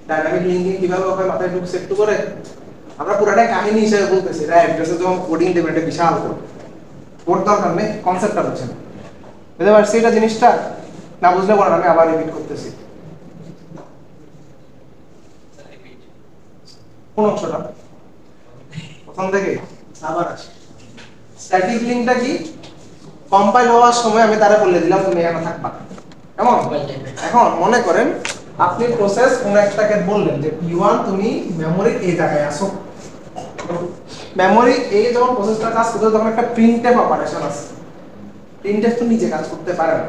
ডাইনামিক লিঙ্কিং কিভাবে হয়, মাথায় ঢুকছে একটু করে। আমরা পুরাটাই কাহিনী হিসেবে বলতেছি, এটা অ্যাড্রেসে যখন কোডিং দেবে এটা বিশাল কোড, কোড দরকার নেই, কনসেপ্টটা বুঝছেন। বুঝতে পারছি এটা জিনিসটা, না বুঝলে বলেন আমি আবার রিপিট করতেছি। কোন অংশটা প্রথম থেকে আবার আসি। স্ট্যাটিক লিংকটা কি, কম্পাইল হওয়ার সময় আমি তারা বলে দিলাম তুমি এখানে থাকবা, কেমন? এখন মনে করেন আপনি প্রসেস কোন একটাকে বললেন যে P1 তুমি মেমরি এই জায়গায় আসো, মেমরি এই যখন প্রসেসটা কাজ করতে তখন একটা প্রিন্টএফ অপারেশন আছে। প্রিন্টএফ তো নিজে কাজ করতে পারে না,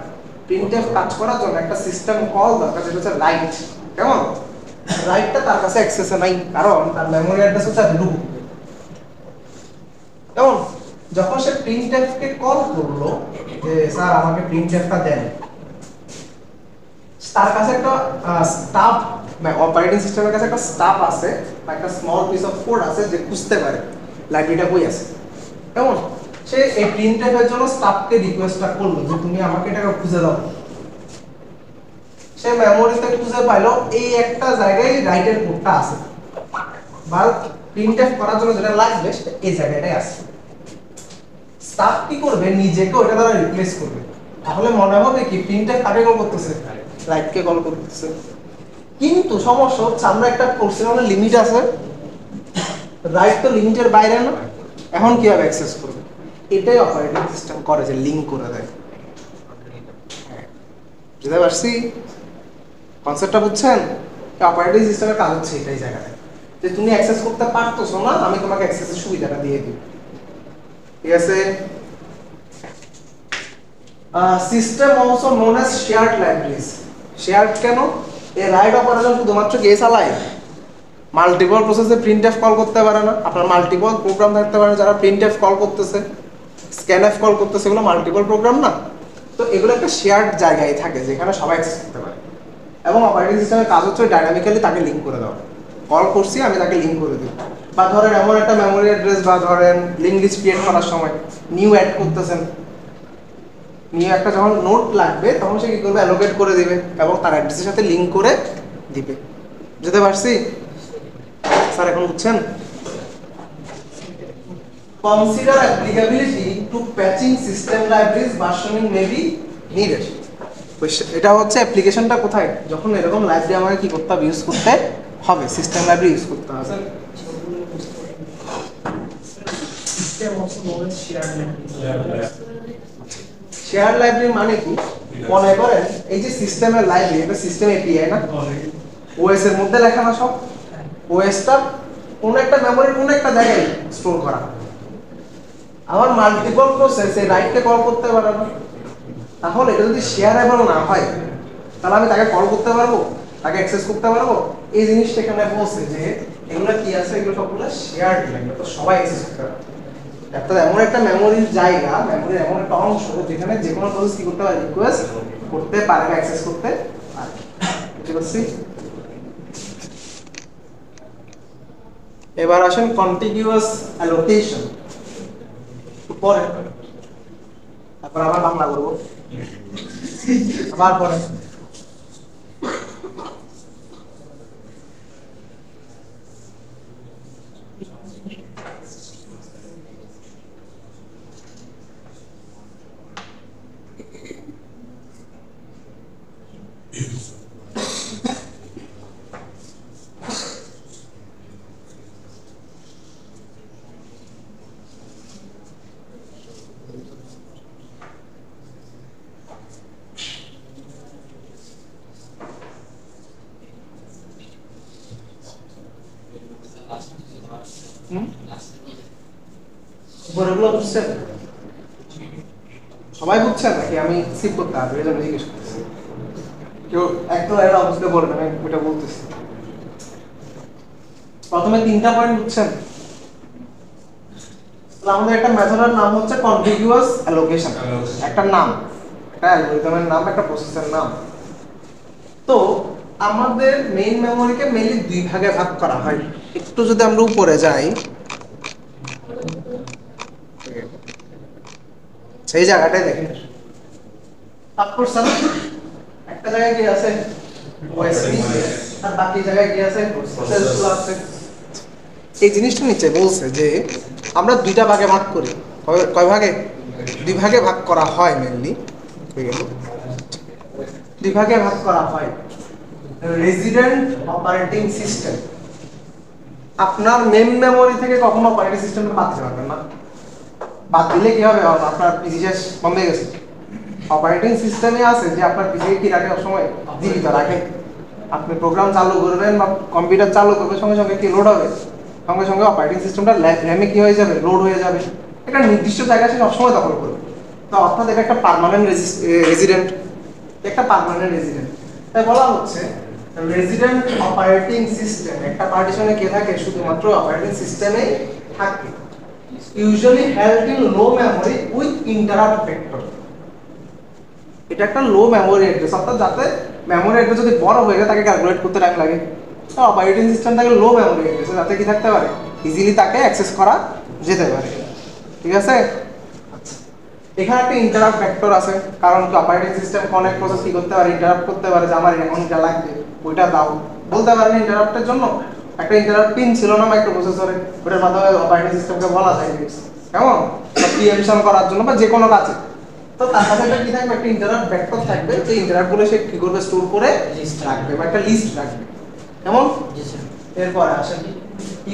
প্রিন্টএফ কাজ করার জন্য একটা সিস্টেম কল দরকার, যেটা হচ্ছে রাইট। কেমন? রাইটটা তার কাছে অ্যাক্সেসে নাই, কারণ তার মেমরি অ্যাড্রেস হচ্ছে এতটুকু। কেমন? যখন সে প্রিন্টএফ কে কল করলো যে স্যার আমাকে প্রিন্টএফটা দেন, তার কাছে একটা স্টাফ, অপারেটিং সিস্টেমের কাছে একটা স্টাফ আছে বা একটা স্মল পিস অফ কোড আছে যে খুঁজতে পারে লাইব্রেরিটা কই আছে। কেমন? সে এই প্রিন্টএফ এর জন্য স্টাফকে রিকোয়েস্টটা করলো যে তুমি আমাকে এটাকে খুঁজে দাও। সে মেমোরিতে খুঁজে পাইলো এই একটা জায়গায় রাইটের কোডটা আছে, বা প্রিন্টএফ করার জন্য যেটা লাগবে সেটা এই জায়গাটায় আছে। স্টাফ কি করবে, নিজেকে ওটা দ্বারা রিপ্লেস করবে। তাহলে মনে হবে কি প্রিন্টএফ কাকে কল করতেছে, রাইটকে কল করতেছে। কিন্তু সমস্যা হচ্ছে আমরা একটা পার্সোনাল লিমিট আছে, রাইট তো লিমিটের বাইরে না, এখন কিভাবে অ্যাক্সেস করবে? এটাই অপারেটিং সিস্টেম করে, যে লিংক করে দেয়। বুঝতে পারছি কনসেপ্টটা, বুঝছেন? অপারেটিং সিস্টেমের কাজ হচ্ছে এটাই জায়গায়, যে তুমি অ্যাক্সেস করতে পারতেছো না, আমি তোমাকে অ্যাক্সেসের সুবিধাটা দিয়ে দিই। ঠিক আছে? System also known as shared libraries. Shared কেন? এই রাইট অপারেশন শুধুমাত্র কে চালায়? মাল্টিপল প্রসেসে প্রিন্টএফ কল করতে পারে না। আপনার মাল্টিপল প্রোগ্রাম থাকতে পারে যারা প্রিন্টএফ কল করতেছে, স্ক্যানএফ কল করতেছে, এগুলো মাল্টিপল প্রোগ্রাম না? তো এগুলো একটা শেয়ার্ড জায়গায় থাকে যেখানে সবাই অ্যাক্সেস করতে পারে। এবং অপারেটিং সিস্টেমের কাজ হচ্ছে ডাইনামিক্যালি তাকে লিংক করে দেওয়া। কল করছি আমি তাকে লিংক করে দিই, বা ধরেন এমন একটা মেমোরি অ্যাড্রেস, বা ধরেন লিংক লিস্ট ক্রিয়েট করার সময় নিউ অ্যাড করতেছেন, নিউ একটা যখন নোট লাগবে তখন সে কি করবে, অ্যালোকেট করে দিবে এবং তার অ্যাড্রেসের সাথে লিংক করে দিবে। বুঝতে পারছি স্যার? এখন বুঝছেন? Consider applicability to patching system libraries versioning may be needed. এটা হচ্ছে অ্যাপ্লিকেশনটা কোথায়, যখন এরকম লাইব্রেরি আমাকে কি করতে হবে, ইউজ করতে হবে, সিস্টেম লাইব্রেরি ইউজ করতে হবে। শেয়ার লাইব্রেরি মানে কি? মনে করেন এই যে সিস্টেমের লাইব্রেরি, এটা সিস্টেম এপিআই না, ওএস এর মধ্যে লেখা না সব, ওএসটা কোন একটা মেমোরির কোন একটা জায়গায় স্টোর করা। আমার মাল্টিপল প্রসেস এই রাইটকে কল করতে পারে না, তাহলে এটা যদি শেয়ারেবল না হয় তাহলে আমি তাকে কল করতে পারবো, তাকে অ্যাক্সেস করতে পারবো? এই জিনিসটা এখানে বলছে যে এগুলো কি আছে, এগুলো সবগুলো শেয়ার্ড লাইব্রেরি, তো সবাই অ্যাক্সেস করতে পারবে। অর্থাৎ এমন একটা মেমোরির জায়গা, মেমোরির এমন একটা অংশ যেখানে যে কোনো প্রসেস কি করতে পারে, রিকোয়েস্ট করতে পারে, অ্যাক্সেস করতে পারে। বুঝতে পারছি? এবার আসেন কন্টিনিউয়াস অ্যালোকেশন। পরে তারপর আবার বাংলা করবো, আবার পরে বড়গুলো বুঝছেন? সবাই বুঝছেন নাকি আমি সিপ করতে হবে? এই জন্য জিজ্ঞেস করতেছি। কেউ একটা এর অবস্থা বলবেন, আমি ওটা বলতেছি। প্রথমে 3টা পয়েন্ট বুঝছেন? আমাদের একটা মেথডের নাম হচ্ছে কন্টিগুয়াস অ্যালোকেশন, একটা নাম, একটা অ্যালগরিদমের নাম, একটা প্রসেসের নাম। তো আমাদের মেইন মেমোরিকে মেইনলি 2 ভাগে ভাগ করা হয়। একটু যদি আমরা উপরে যাই, সেই জায়গাটায় দেখেন তারপর স্যার একটা জায়গায় কি আছে ওএসপি, আর বাকি জায়গায় কি আছে প্রসেসগুলো আছে। এই জিনিসটা নিচে বলছে যে আমরা 2টা ভাগে ভাগ করি। কয় ভাগে? 2 ভাগে ভাগ করা হয় মেইনলি। হয়ে গেল, 2 ভাগে ভাগ করা হয়। রেজিডেন্ট অপারেটিং সিস্টেম, আপনার মেইন মেমোরি থেকে কখনো অপারেটিং সিস্টেমটা বাদ দিতে পারবেন না। বাদ দিলে কি হবে? আপনার পিসি শেষ, বন্ধ হয়ে গেছে। অপারেটিং সিস্টেমে আছে যে আপনার পিসি কি রাখে সবসময় জীবিত রাখে। আপনি প্রোগ্রাম চালু করবেন বা কম্পিউটার চালু করবেন, সঙ্গে সঙ্গে কি লোড হবে? সঙ্গে সঙ্গে অপারেটিং সিস্টেমটা র্যামে কি হয়ে যাবে? লোড হয়ে যাবে। একটা নির্দিষ্ট জায়গা সে সবসময় দখল করবে। তো অর্থাৎ এটা একটা পার্মানেন্ট রেজিডেন্ট, একটা পার্মানেন্ট রেজিডেন্ট। তাই বলা হচ্ছে রেজিডেন্ট অপারেটিং সিস্টেম একটা পার্টিশনে কে থাকে? শুধুমাত্র অপারেটিং সিস্টেমে থাকে। Usually held in low memory with interrupt vector. এটা একটা লো মেমোরি অ্যাড্রেস, অর্থাৎ যাতে মেমোরি অ্যাড্রেস যদি বড় হয়ে যায় তাকে ক্যালকুলেট করতে টাইম লাগে। তো অপারেটিং সিস্টেম থাকে লো মেমোরি অ্যাড্রেস, যাতে কি থাকতে পারে? ইজিলি তাকে অ্যাক্সেস করা যেতে পারে। ঠিক আছে? এখানে একটা ইন্টারাপ্ট ভেক্টর আছে, কারণ কি অপারেটিং সিস্টেম অনেক প্রসেস কি করতে পারে? ইন্টারাপ্ট করতে পারে যে আমার এখন এটা লাগবে, ওইটা দাও, বলতে পারেন। ইন্টারাপ্টের জন্য একটা ইন্টারাপ্ট পিন ছিল না মাইক্রোপ্রসেসরে, ওটার মাধ্যমে অপারেটিং সিস্টেমকে বলা যায় কেমন প্রিএমশন করার জন্য বা যে কোনো কাজে। তো তার সাথে একটা কি থাকবে? একটা ইন্টারাপ্ট ভেক্টর থাকবে, যে ইন্টারাপ্ট গুলো সে কি করবে? স্টোর করে রাখবে বা একটা লিস্ট রাখবে। কেমন? এরপরে আসেন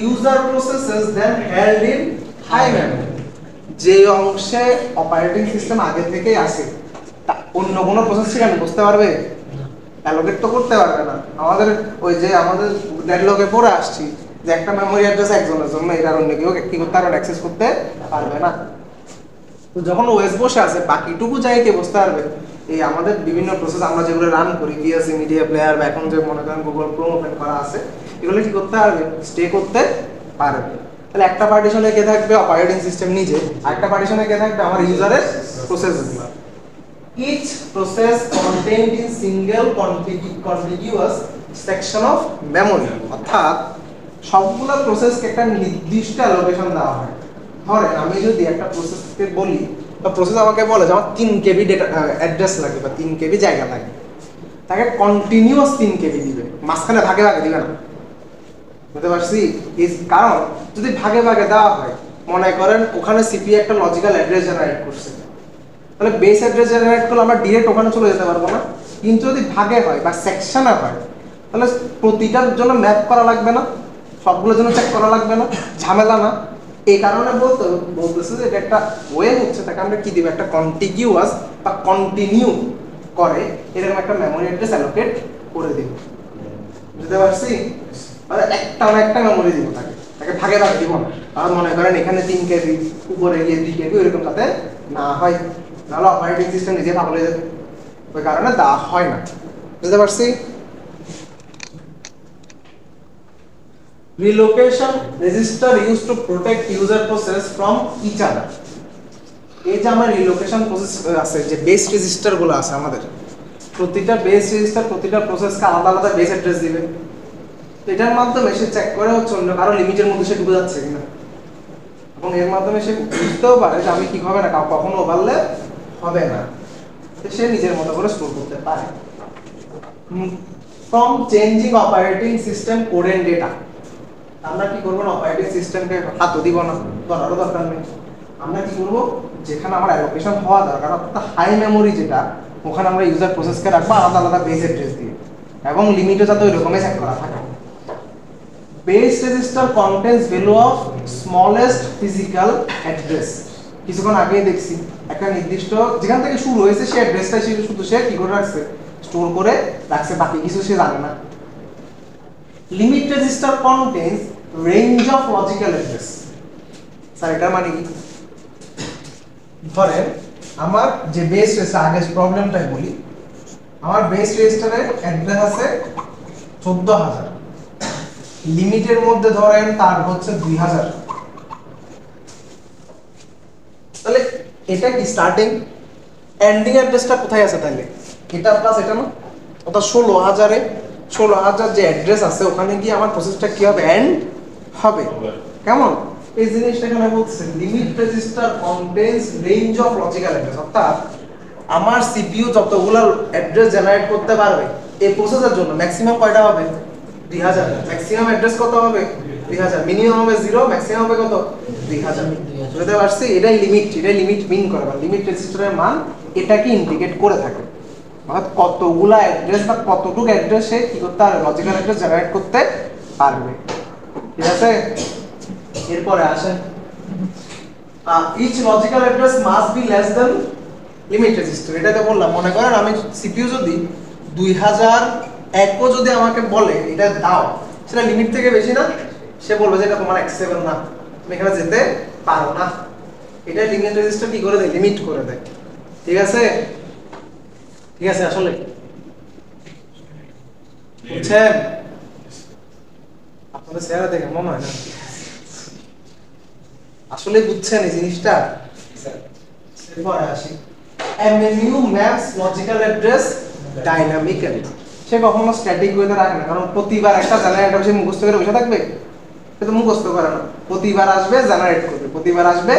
user processes then held in high memory. যে অংশে অপারেটিং সিস্টেম আগে থেকেই আছে তা অন্য কোনো প্রসেস সেখানে বুঝতে পারবে? অ্যালোকেট তো করতে পারবে না। আমাদের ওই যে আমাদের ডেডলকে পড়ে আসছি যে একটা মেমোরি অ্যাড্রেস একজনের জন্য, এটা অন্য কেউ কি করতে পারবে? অ্যাক্সেস করতে পারবে না। তো যখন ওএস বসে আছে, বাকিটুকু জায়গায় কে বুঝতে পারবে? এই আমাদের বিভিন্ন প্রসেস আমরা যেগুলো রান করি, পিএসসি মিডিয়া প্লেয়ার বা এখন যে মনে করেন গুগল ক্রোম ওপেন করা আছে, এগুলো কি করতে পারবে? স্টে করতে পারবে। তাহলে একটা পার্টিশনে কে থাকবে? অপারেটিং সিস্টেম নিজে। আরেকটা পার্টিশনে কে থাকবে? আমার ইউজারের প্রসেসগুলো। Each process contained in single contiguous section of memory, অর্থাৎ সবগুলো প্রসেসকে একটা নির্দিষ্ট অ্যালোকেশন দেওয়া হয়। ধরেন আমি যদি একটা প্রসেসকে বলি, বা প্রসেস আমাকে বলে যে আমার 3 কেবি ডেটা অ্যাড্রেস লাগে বা 3 কেবি জায়গা লাগে, তাকে কন্টিনিউয়াস 3 কেবি দিবে, মাঝখানে ভাগে ভাগে দিবে না। বুঝতে পারছি? কারণ যদি ভাগে ভাগে দেওয়া হয়, মনে করেন ওখানে সিপিইউ একটা লজিক্যাল অ্যাড্রেস জেনারেট করছে, তাহলে বেস অ্যাড্রেস জেনারেট করলে আমরা ডিরেক্ট ওখানে চলে যেতে পারবো না। কিন্তু যদি ভাগে হয় বা সেকশনে হয়, তাহলে প্রতিটার জন্য ম্যাপ করা লাগবে না, সবগুলোর জন্য চেক করা লাগবে না, ঝামেলা না। এই কারণে বলতেছে যে এটা একটা ওয়ে হচ্ছে, তাকে আমরা কি দিব? একটা কন্টিগিউয়াস বা কন্টিনিউ করে এরকম একটা মেমোরি অ্যাড্রেস অ্যালোকেট করে দিব। বুঝতে পারছি? মানে একটা না একটা মেমোরি দিব তাকে, তাকে ভাগে ভাগে দিব না। আর মনে করেন এখানে 3 কেবি, উপরে গিয়ে 2 কেবি, এরকম যাতে না হয়, তাহলে অপারেটিং সিস্টেম নিজে পাগল হয়ে যাবে। ওই কারণে দেওয়া হয় না। বুঝতে পারছি? Relocation register used to protect user process from each other. এই যে আমার রিলোকেশন প্রসেস আছে, যে বেস রেজিস্টার গুলো আছে আমাদের, প্রতিটা বেস রেজিস্টার প্রতিটা প্রসেসকে আলাদা আলাদা বেস অ্যাড্রেস দিবে। এটার মাধ্যমে সে চেক করে হচ্ছে অন্য কারো লিমিটের মধ্যে সে ঢুকে যাচ্ছে কিনা। এবং এর মাধ্যমে সে বুঝতেও পারে যে আমি কি হবে না কখনো ওভারল্যাপ হবে না, সে নিজের মতো করে স্টোর করতে পারে। From changing operating system code end data, আমরা কি করবো না অপারেটিং সিস্টেমকে হাতও দিব না, ধরারও দরকার নেই। আমরা কি করবো, যেখানে আমার অ্যালোকেশন হওয়া দরকার অর্থাৎ হাই মেমোরি যেটা, ওখানে আমরা ইউজার প্রসেসকে রাখবো আলাদা আলাদা বেস অ্যাড্রেস দিয়ে, এবং লিমিটও যাতে ওই রকমই সেট করা থাকে। Base register contents value of smallest physical address. কিছুক্ষণ আগেই দেখছি একটা নির্দিষ্ট যেখান থেকে শুরু হয়েছে সেই অ্যাড্রেসটা শুধু সে কি করে রাখছে, স্টোর করে রাখছে, বাকি কিছু সে জানে না। Limit register contains range of logical address. Sir এটা মানে কি, ধরেন আমার যে বেস রেজিস্টার, আগে প্রবলেমটাই বলি, আমার বেস রেজিস্টারের অ্যাড্রেস আছে 14000, লিমিটের মধ্যে ধরেন তার হচ্ছে 2000, তাহলে এটা কি স্টার্টিং এন্ডিং অ্যাড্রেসটা কোথায় আছে, তাহলে এটা প্লাস এটা না, অর্থাৎ 16000 যে অ্যাড্রেস আছে ওখানে গিয়ে আমার প্রসেসটা কি হবে, এন্ড হবে। কেমন এই জিনিসটা এখানে বলছে limit register contains range of logical address, অর্থাৎ আমার সিপিইউ যতগুলো অ্যাড্রেস জেনারেট করতে পারবে এই প্রসেসের জন্য ম্যাক্সিমাম কয়টা হবে, 2000। ম্যাক্সিমাম অ্যাড্রেস কত হবে, 2000। মিনিমাম হবে 0, ম্যাক্সিমাম হবে কত, 2000। বুঝতে পারছি, এটাই লিমিট মিন করে, বা লিমিট রেজিস্টারের মান এটাকে ইন্ডিকেট করে থাকে, অর্থাৎ কতগুলা অ্যাড্রেস বা কতটুকু অ্যাড্রেস সে কি করতে পারবে, লজিক্যাল অ্যাড্রেস জেনারেট করতে পারবে। ঠিক আছে, এরপরে আসেন each logical address must be less than limit register. এটা তো বললাম, মনে করেন আমি সিপিইউ যদি 2001 ও যদি আমাকে বলে এটা দাও, সেটা লিমিট থেকে বেশি না, সে বলবে যে এটা তোমার অ্যাক্সেসেবল না, তুমি এখানে যেতে পারো না। এটা লিমিট রেজিস্টার কি করে দেয়, লিমিট করে দেয়। ঠিক আছে, ঠিক আছে, আসলে বুঝছেন, আপনাদের চেহারা দেখে মনে হয় না আসলে বুঝছেন এই জিনিসটা। এরপরে আসি, MMU maps logical address dynamically। সে কখনো স্ট্যাটিক ওয়েতে রাখে না, কারণ প্রতিবার একটা জেনারেট হবে, সে মুখস্থ করে বসে থাকবে, সে তো মুখস্থ করে না, প্রতিবার আসবে জেনারেট করবে, প্রতিবার আসবে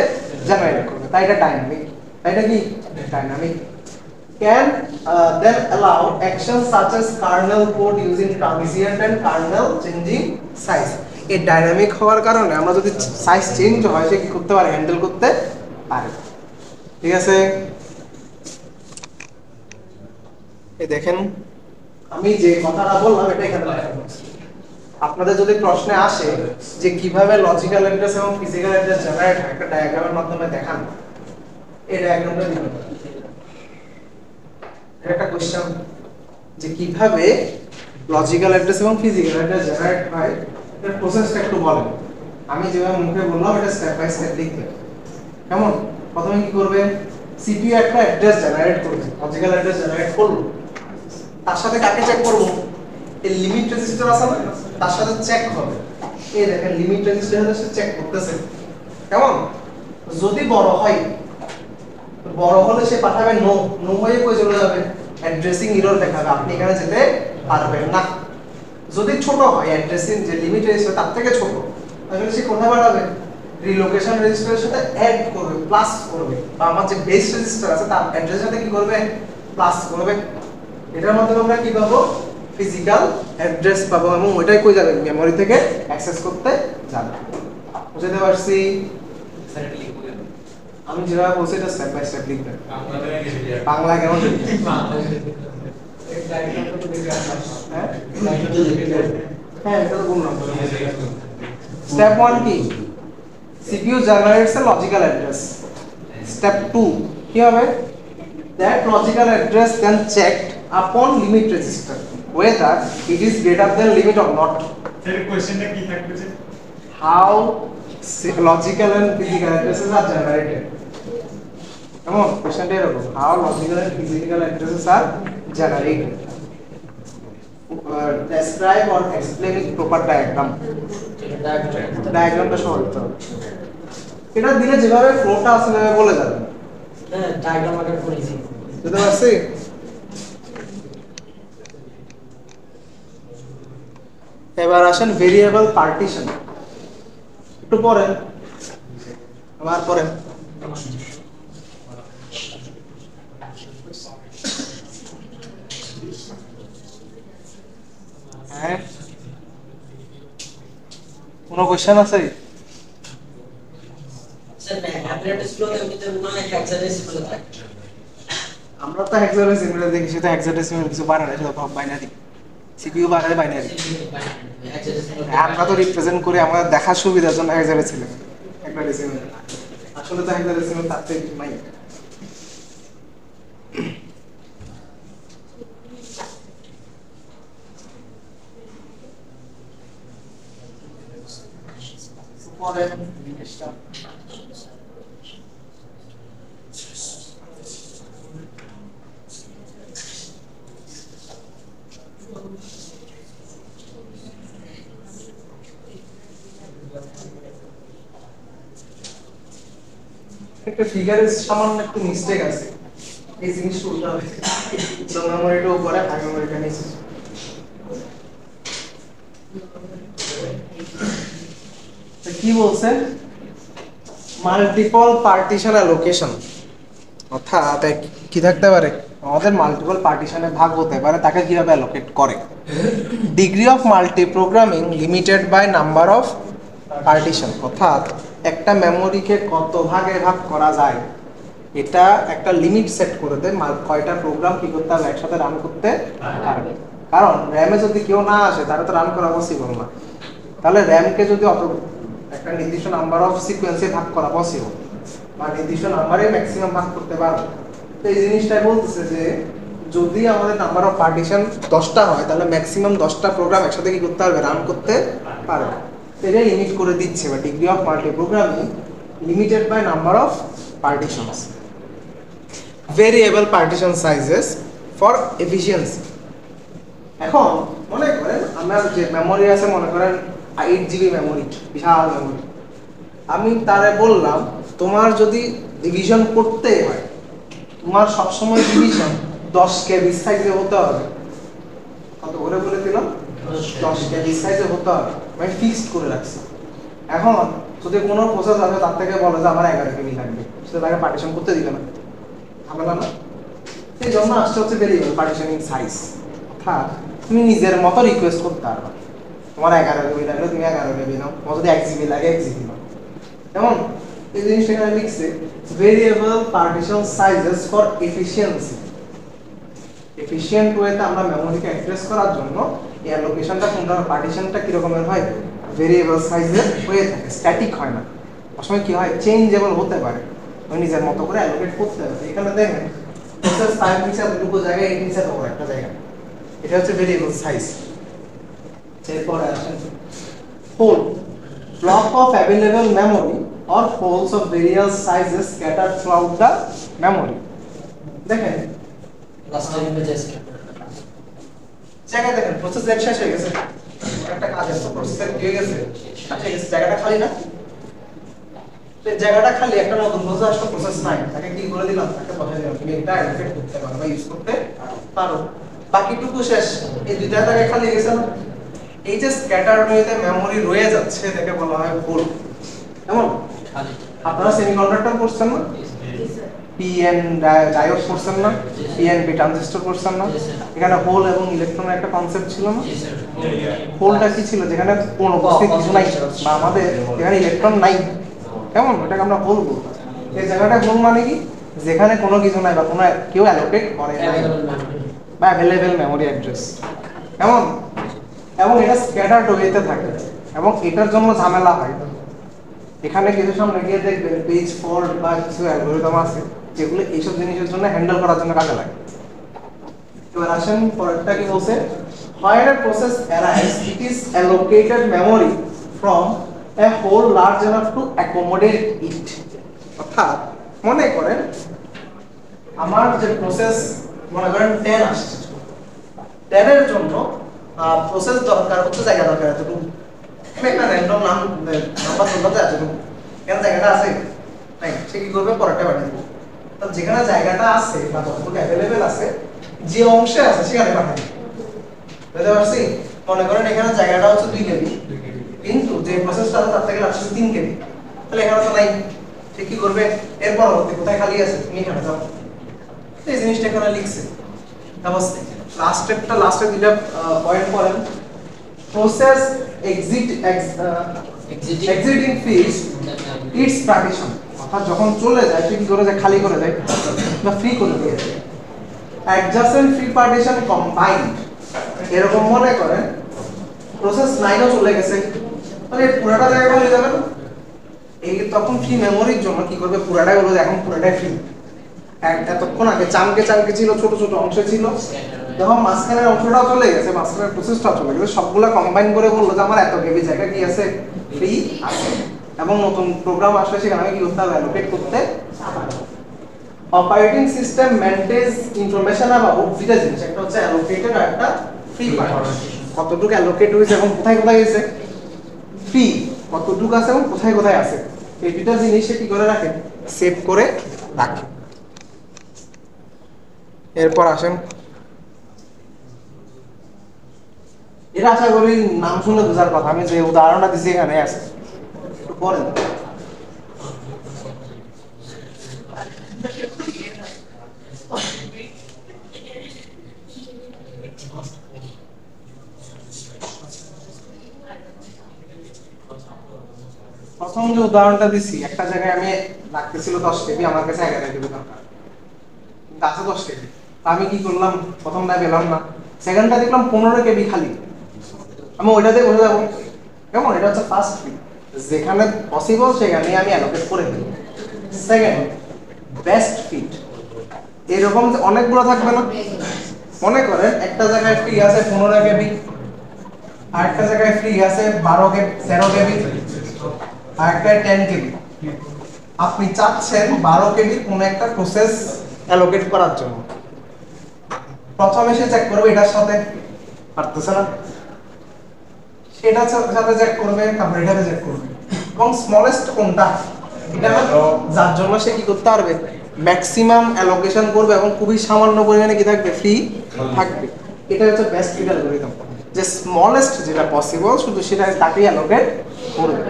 জেনারেট করবে, তাই এটা ডাইনামিক। তাই এটা কি dynamic. Can then allow actions such as kernel code using transient and kernel changing size। এই ডাইনামিক হওয়ার কারণে আমরা যদি সাইজ চেঞ্জ হয় সে কি করতে পারে, হ্যান্ডেল করতে পারে। ঠিক আছে, এই দেখেন আমি যে কথাটা বললাম এটা এখানে লেখা আছে। আপনাদের যদি প্রশ্নে আসে যে কিভাবে লজিক্যাল অ্যাড্রেস এবং ফিজিক্যাল অ্যাড্রেস জেনারেট হয়, একটা ডায়াগ্রামের মাধ্যমে দেখান, এই ডায়াগ্রামটা দিবেন। একটা কোশ্চেন যে কিভাবে লজিক্যাল অ্যাড্রেস এবং ফিজিক্যাল অ্যাড্রেস জেনারেট হয়, এর প্রসেসটা একটু বলেন। আমি যেভাবে মুখে বললাম এটা স্টেপ বাই স্টেপ লিখবেন। কেমন, প্রথমে কি করবে, সিপিইউ একটা অ্যাড্রেস জেনারেট করবে, লজিক্যাল অ্যাড্রেস জেনারেট করলো, তার সাথে কাকে চেক করব, এই লিমিট রেজিস্টার আছে না, তার সাথে চেক হবে। এই দেখেন লিমিট রেজিস্টারের সাথে চেক করতেছে। কেমন, যদি বড় হয়, বড় হলে সে পাঠাবে নো, নো হয়ে কই চলে যাবে, অ্যাড্রেসিং এরর দেখাবে, আপনি এখানে যেতে পারবেন না। যদি ছোট হয়, অ্যাড্রেসিং যে লিমিট রেজিস্টার তার থেকে ছোট, তাহলে সে কোথায় পাঠাবে, রিলোকেশন রেজিস্টারের সাথে অ্যাড করবে, প্লাস করবে, বা আমার যে বেস রেজিস্টার আছে তার অ্যাড্রেসের সাথে কি করবে, প্লাস করবে। এটার মাধ্যমে আমরা কি পাবো, ফিজিক্যাল অ্যাড্রেস পাবো, এবং ওইটাই কই যাবে, মেমরি থেকে অ্যাক্সেস করতে যাবে। বুঝতে পারছি, আমি যেভাবে বলছি এটা স্টেপ বাই স্টেপ লিখবেন। বাংলা কেমন লিখবেন, হ্যাঁ এটা তো বললাম। স্টেপ 1 কি, CPU generates a logical address. Step 2 কি হবে, that logical address then checked upon limit register whether it is greater than limit or not. এর কোশ্চেনটা কি থাকবে, How logical and physical addresses are generated. Come on, কোশ্চেনটা এরকম, how logical and physical addresses are generated. Describe or explain with proper diagram. ডায়াগ্রামটা সহজ তো, এটা দিলে যেভাবে ফ্লোটা আছে সেভাবে বলে যাবেন। হ্যাঁ, ডায়াগ্রাম আগে করেছি। বুঝতে পারছি। এবার আসেন ভেরিয়েবল পার্টিশন, একটু পড়েন। আবার পরে হ্যাঁ কোনো কোশ্চেন আছে? স্যার অ্যাপ্লিকেশনগুলোতে কিন্তু মনে হয় হেক্সাডেসিমাল থাকে। আমরা তো হেক্সাডেসিমাল দেখি, সেটা হেক্সাডেসিমাল কিছু বানায় না, সেটা সব বাইনারি, সিপিইউ বানায় বাইনারি। আমরা তো রিপ্রেজেন্ট করি আমাদের দেখার সুবিধার জন্য হেক্সাডেসিমাল, একটা ডেসিমাল। আসলে তো হেক্সাডেসিমাল তার থেকে নাই। পরে জিনিসটা একটা ফিগারের সামান্য একটু মিস্টেক আছে, এই জিনিসটা উল্টা হয়েছে, তো মেমোরিটা উপরে হাই মেমোরিটা নিচে। তো কি বলছে, মাল্টিপল পার্টিশন অ্যালোকেশন, অর্থাৎ কি থাকতে পারে, আমাদের মাল্টিপল পার্টিশনে ভাগ হতে পারে, তাকে কিভাবে অ্যালোকেট করে। Degree of multi programming limited by number of partition, অর্থাৎ একটা মেমোরিকে কত ভাগে ভাগ করা যায় এটা একটা লিমিট সেট করে দেয়, কয়টা প্রোগ্রাম কি করতে হবে একসাথে রান করতে পারবে। কারণ র্যামে যদি কেউ না আসে তাহলে তো রান করা পসিবল না, তাহলে র্যামকে যদি অত একটা নির্দিষ্ট নাম্বার অফ সিকোয়েন্সে ভাগ করা পসিবল, বা নির্দিষ্ট নাম্বারে ম্যাক্সিমাম ভাগ করতে পারবে। তো এই জিনিসটাই বলতেছে যে যদি আমাদের নাম্বার অফ পার্টিশন 10টা হয় তাহলে ম্যাক্সিমাম 10টা প্রোগ্রাম একসাথে কি করতে পারবে, রান করতে পারবে। এটাই লিমিট করে দিচ্ছে, বা degree of multi programming limited by number of partitions. Variable partition sizes for efficiency. এখন মনে করেন আমার যে মেমোরি আছে, মনে করেন 8 GB মেমোরি, বিশাল মেমোরি, আমি তারে বললাম তোমার যদি ডিভিশন করতে হয়, তোমার সবসময় ডিভিশন 10 KB সাইজে হতে হবে। কত করে বলে দিলাম, 10 KB সাইজে হতে হবে, আমি ফিক্সড করে রাখছি। এখন যদি কোনো প্রসেস আছে তার থেকে বলে যে আমার 11 KB লাগবে, সেটা তাকে পার্টিশন করতে দিবে না, হবে না। সেই জন্য আসছে হচ্ছে ভেরিয়েবল পার্টিশনিং সাইজ, অর্থাৎ তুমি নিজের মতো রিকোয়েস্ট করতে পারবে। তোমার 11 KB লাগলে তুমি 11 KB নাও, তোমার যদি 1 GB লাগে 1 GB নাও। যেমন এই জিনিসটা এখানে লিখছে variable partition sizes for efficiency. Efficient ওয়েতে আমরা মেমোরিকে অ্যাক্সেস করার জন্য এই অ্যালোকেশনটা কোনটা, পার্টিশনটা কি রকমের হয়, ভেরিয়েবল সাইজের হয়ে থাকে, স্ট্যাটিক হয় না। আসলে কি হয়, চেঞ্জেবল হতে পারে, ওই নিজের মতো করে অ্যালোকেট করতে হবে। এখানে দেখেন প্রসেস টাইম নিচে দুটো জায়গায়, এই নিচে তো একটা জায়গা, এটা হচ্ছে ভেরিয়েবল সাইজ। এরপরে আসেন whole, block of available memory or holes of various sizes scattered throughout the memory. দেখেন লাস্ট টাইম ইমেজেস জায়গা দেখেন, প্রসেস এক শেষ হয়ে গেছে, একটা কাজ আছে, প্রসেসর দিয়ে গেছে, আচ্ছা গেছে, জায়গাটা খালি না, তো জায়গাটা খালি, একটা নতুন প্রসেস আসলে প্রসেস নাই, তাকে কি করে দিলাম, তাকে বসাই দিলাম তুমি এটা অ্যালোকেট করতে পারো বা ইউজ করতে পারো, বাকিটুকু শেষ। এই দুইটা জায়গা খালি গেছে না, এই যে স্ক্যাটার্ড ওয়েতে মেমোরি রয়ে যাচ্ছে এটাকে বলা হয় হোল। যেমন আপনারা সেমিকন্ডাক্টর পড়ছেন না, পিএন ডায়োড পড়ছেন না, পিএনপি ট্রানজিস্টর পড়ছেন না, এখানে হোল এবং ইলেকট্রনের একটা কনসেপ্ট ছিল না। হোলটা কি ছিল, যেখানে কোনো উপস্থিত কিছু নাই, বা আমাদের যেখানে ইলেকট্রন নাই, কেমন, ওটাকে আমরা হোল বলবো। এই জায়গাটা হোল মানে কি, যেখানে কোনো কিছু নাই বা কোনো কেউ অ্যালোকেট করে নাই, বা অ্যাভেলেবেল মেমোরি অ্যাড্রেস, কেমন। এবং এটা স্ক্যাটার্ড ওয়েতে থাকে, এবং এটার জন্য ঝামেলা হয়। এখানে কিছু সামনে গিয়ে দেখবেন পেজ ফল্ট বা কিছু অ্যালগরিদম আছে যেগুলো এইসব জিনিসের জন্য হ্যান্ডেল করার জন্য কাজে লাগে। এবার আসেন পরেরটা কি বলছে, when a process arrives it is allocated memory from a whole large enough to accommodate it। অর্থাৎ মনে করেন আমার যে প্রসেস, মনে করেন 10 আসছে, 10 এর জন্য প্রসেস দরকার হচ্ছে জায়গা দরকার এতটুকু, একটা র্যান্ডম নাম্বার বললাম যে এতটুকু, কেন জায়গাটা আছে নাই, সে কি করবে, পরেরটা পাঠিয়ে দেবে। তো যেখানে জায়গাটা আছে বা যতটুকু অ্যাভেলেবেল আছে, যে অংশে আছে সেখানে পাঠিয়ে দেবে, বুঝতে পারছি। মনে করেন এখানে জায়গাটা হচ্ছে 2 KB, কিন্তু যে প্রসেসটা আছে তার থেকে লাগছে 3 KB, তাহলে এখানে তো নাই, সে কি করবে এর পরবর্তী কোথায় খালি আছে তুমি এখানে যাও এই জিনিসটা এখানে লিখছে তারপর লাস্টের দুইটা পয়েন্ট পড়েন process exiting fields its partition অর্থাৎ যখন চলে যায় সে কি করে যায় খালি করে যায় বা ফ্রি করে দিয়ে যায় adjacent free partition combined এরকম মনে করেন প্রসেস 9 ও চলে গেছে তাহলে পুরোটা জায়গা খালি যাবে না এই তখন ফ্রি মেমোরির জন্য কি করবে পুরোটাই হলো এখন পুরোটাই ফ্রি এতক্ষণ আগে চাঙ্কে ছিল ছোট ছোট অংশে ছিল যখন মাঝখানের অংশটাও চলে গেছে মাঝখানের প্রসেসটাও চলে গেছে সবগুলা কম্বাইন করে বললো যে আমার এত কেবি জায়গা কি আছে ফ্রি আছে এবং নতুন প্রোগ্রাম আসলে সেখানে আমি কি করতে হবে অ্যালোকেট করতে অপারেটিং সিস্টেম মেইনটেইনস ইনফরমেশন অ্যাবাউট দুইটা জিনিস একটা হচ্ছে অ্যালোকেটেড আর একটা ফ্রি পার্টিশন কতটুকু অ্যালোকেট হয়েছে এবং কোথায় কোথায় গেছে ফ্রি কতটুকু আছে এবং কোথায় কোথায় আছে এই দুইটা জিনিস কি করে রাখে সেভ করে রাখে এরপর আসেন এর আশা করি নাম শুনে বোঝার কথা আমি যে উদাহরণটা দিছি এখানে আছে একটু পড়েন প্রথম যে উদাহরণটা দিছি একটা জায়গায় আমি রাখতেছিল 10 কেবি আমার কাছে 11 কেবি দরকার কিন্তু আছে 10 কেবি আমি কি করলাম প্রথমটা পেলাম না সেকেন্ডটা দেখলাম 15 কেবি খালি আমি ওইটাতে বসে যাবো কেমন এটা হচ্ছে ফার্স্ট ফিট যেখানে পসিবল সেখানে আমি অ্যালোকেট করে দিই সেকেন্ড বেস্ট ফিট এরকম যে অনেকগুলো থাকবে না মনে করেন একটা জায়গায় ফ্রি আছে 15 কেবি আর একটা জায়গায় ফ্রি আছে 12 কেবি 13 কেবি আর একটা 10 কেবি আপনি চাচ্ছেন 12 কেবি কোন একটা প্রসেস অ্যালোকেট করার জন্য প্রথমে সে চেক করবে এটার সাথে পারতেছে না এটার সাথে চেক করবে তারপর এটাতে চেক করবে এবং স্মলেস্ট কোনটা এটা যার জন্য সে কি করতে পারবে ম্যাক্সিমাম অ্যালোকেশন করবে এবং খুবই সামান্য পরিমাণে কি থাকবে ফ্রি থাকবে এটা হচ্ছে বেস্ট ফিট অ্যালগরিদম যে স্মলেস্ট যেটা পসিবল শুধু সেটা তাকেই অ্যালোকেট করবে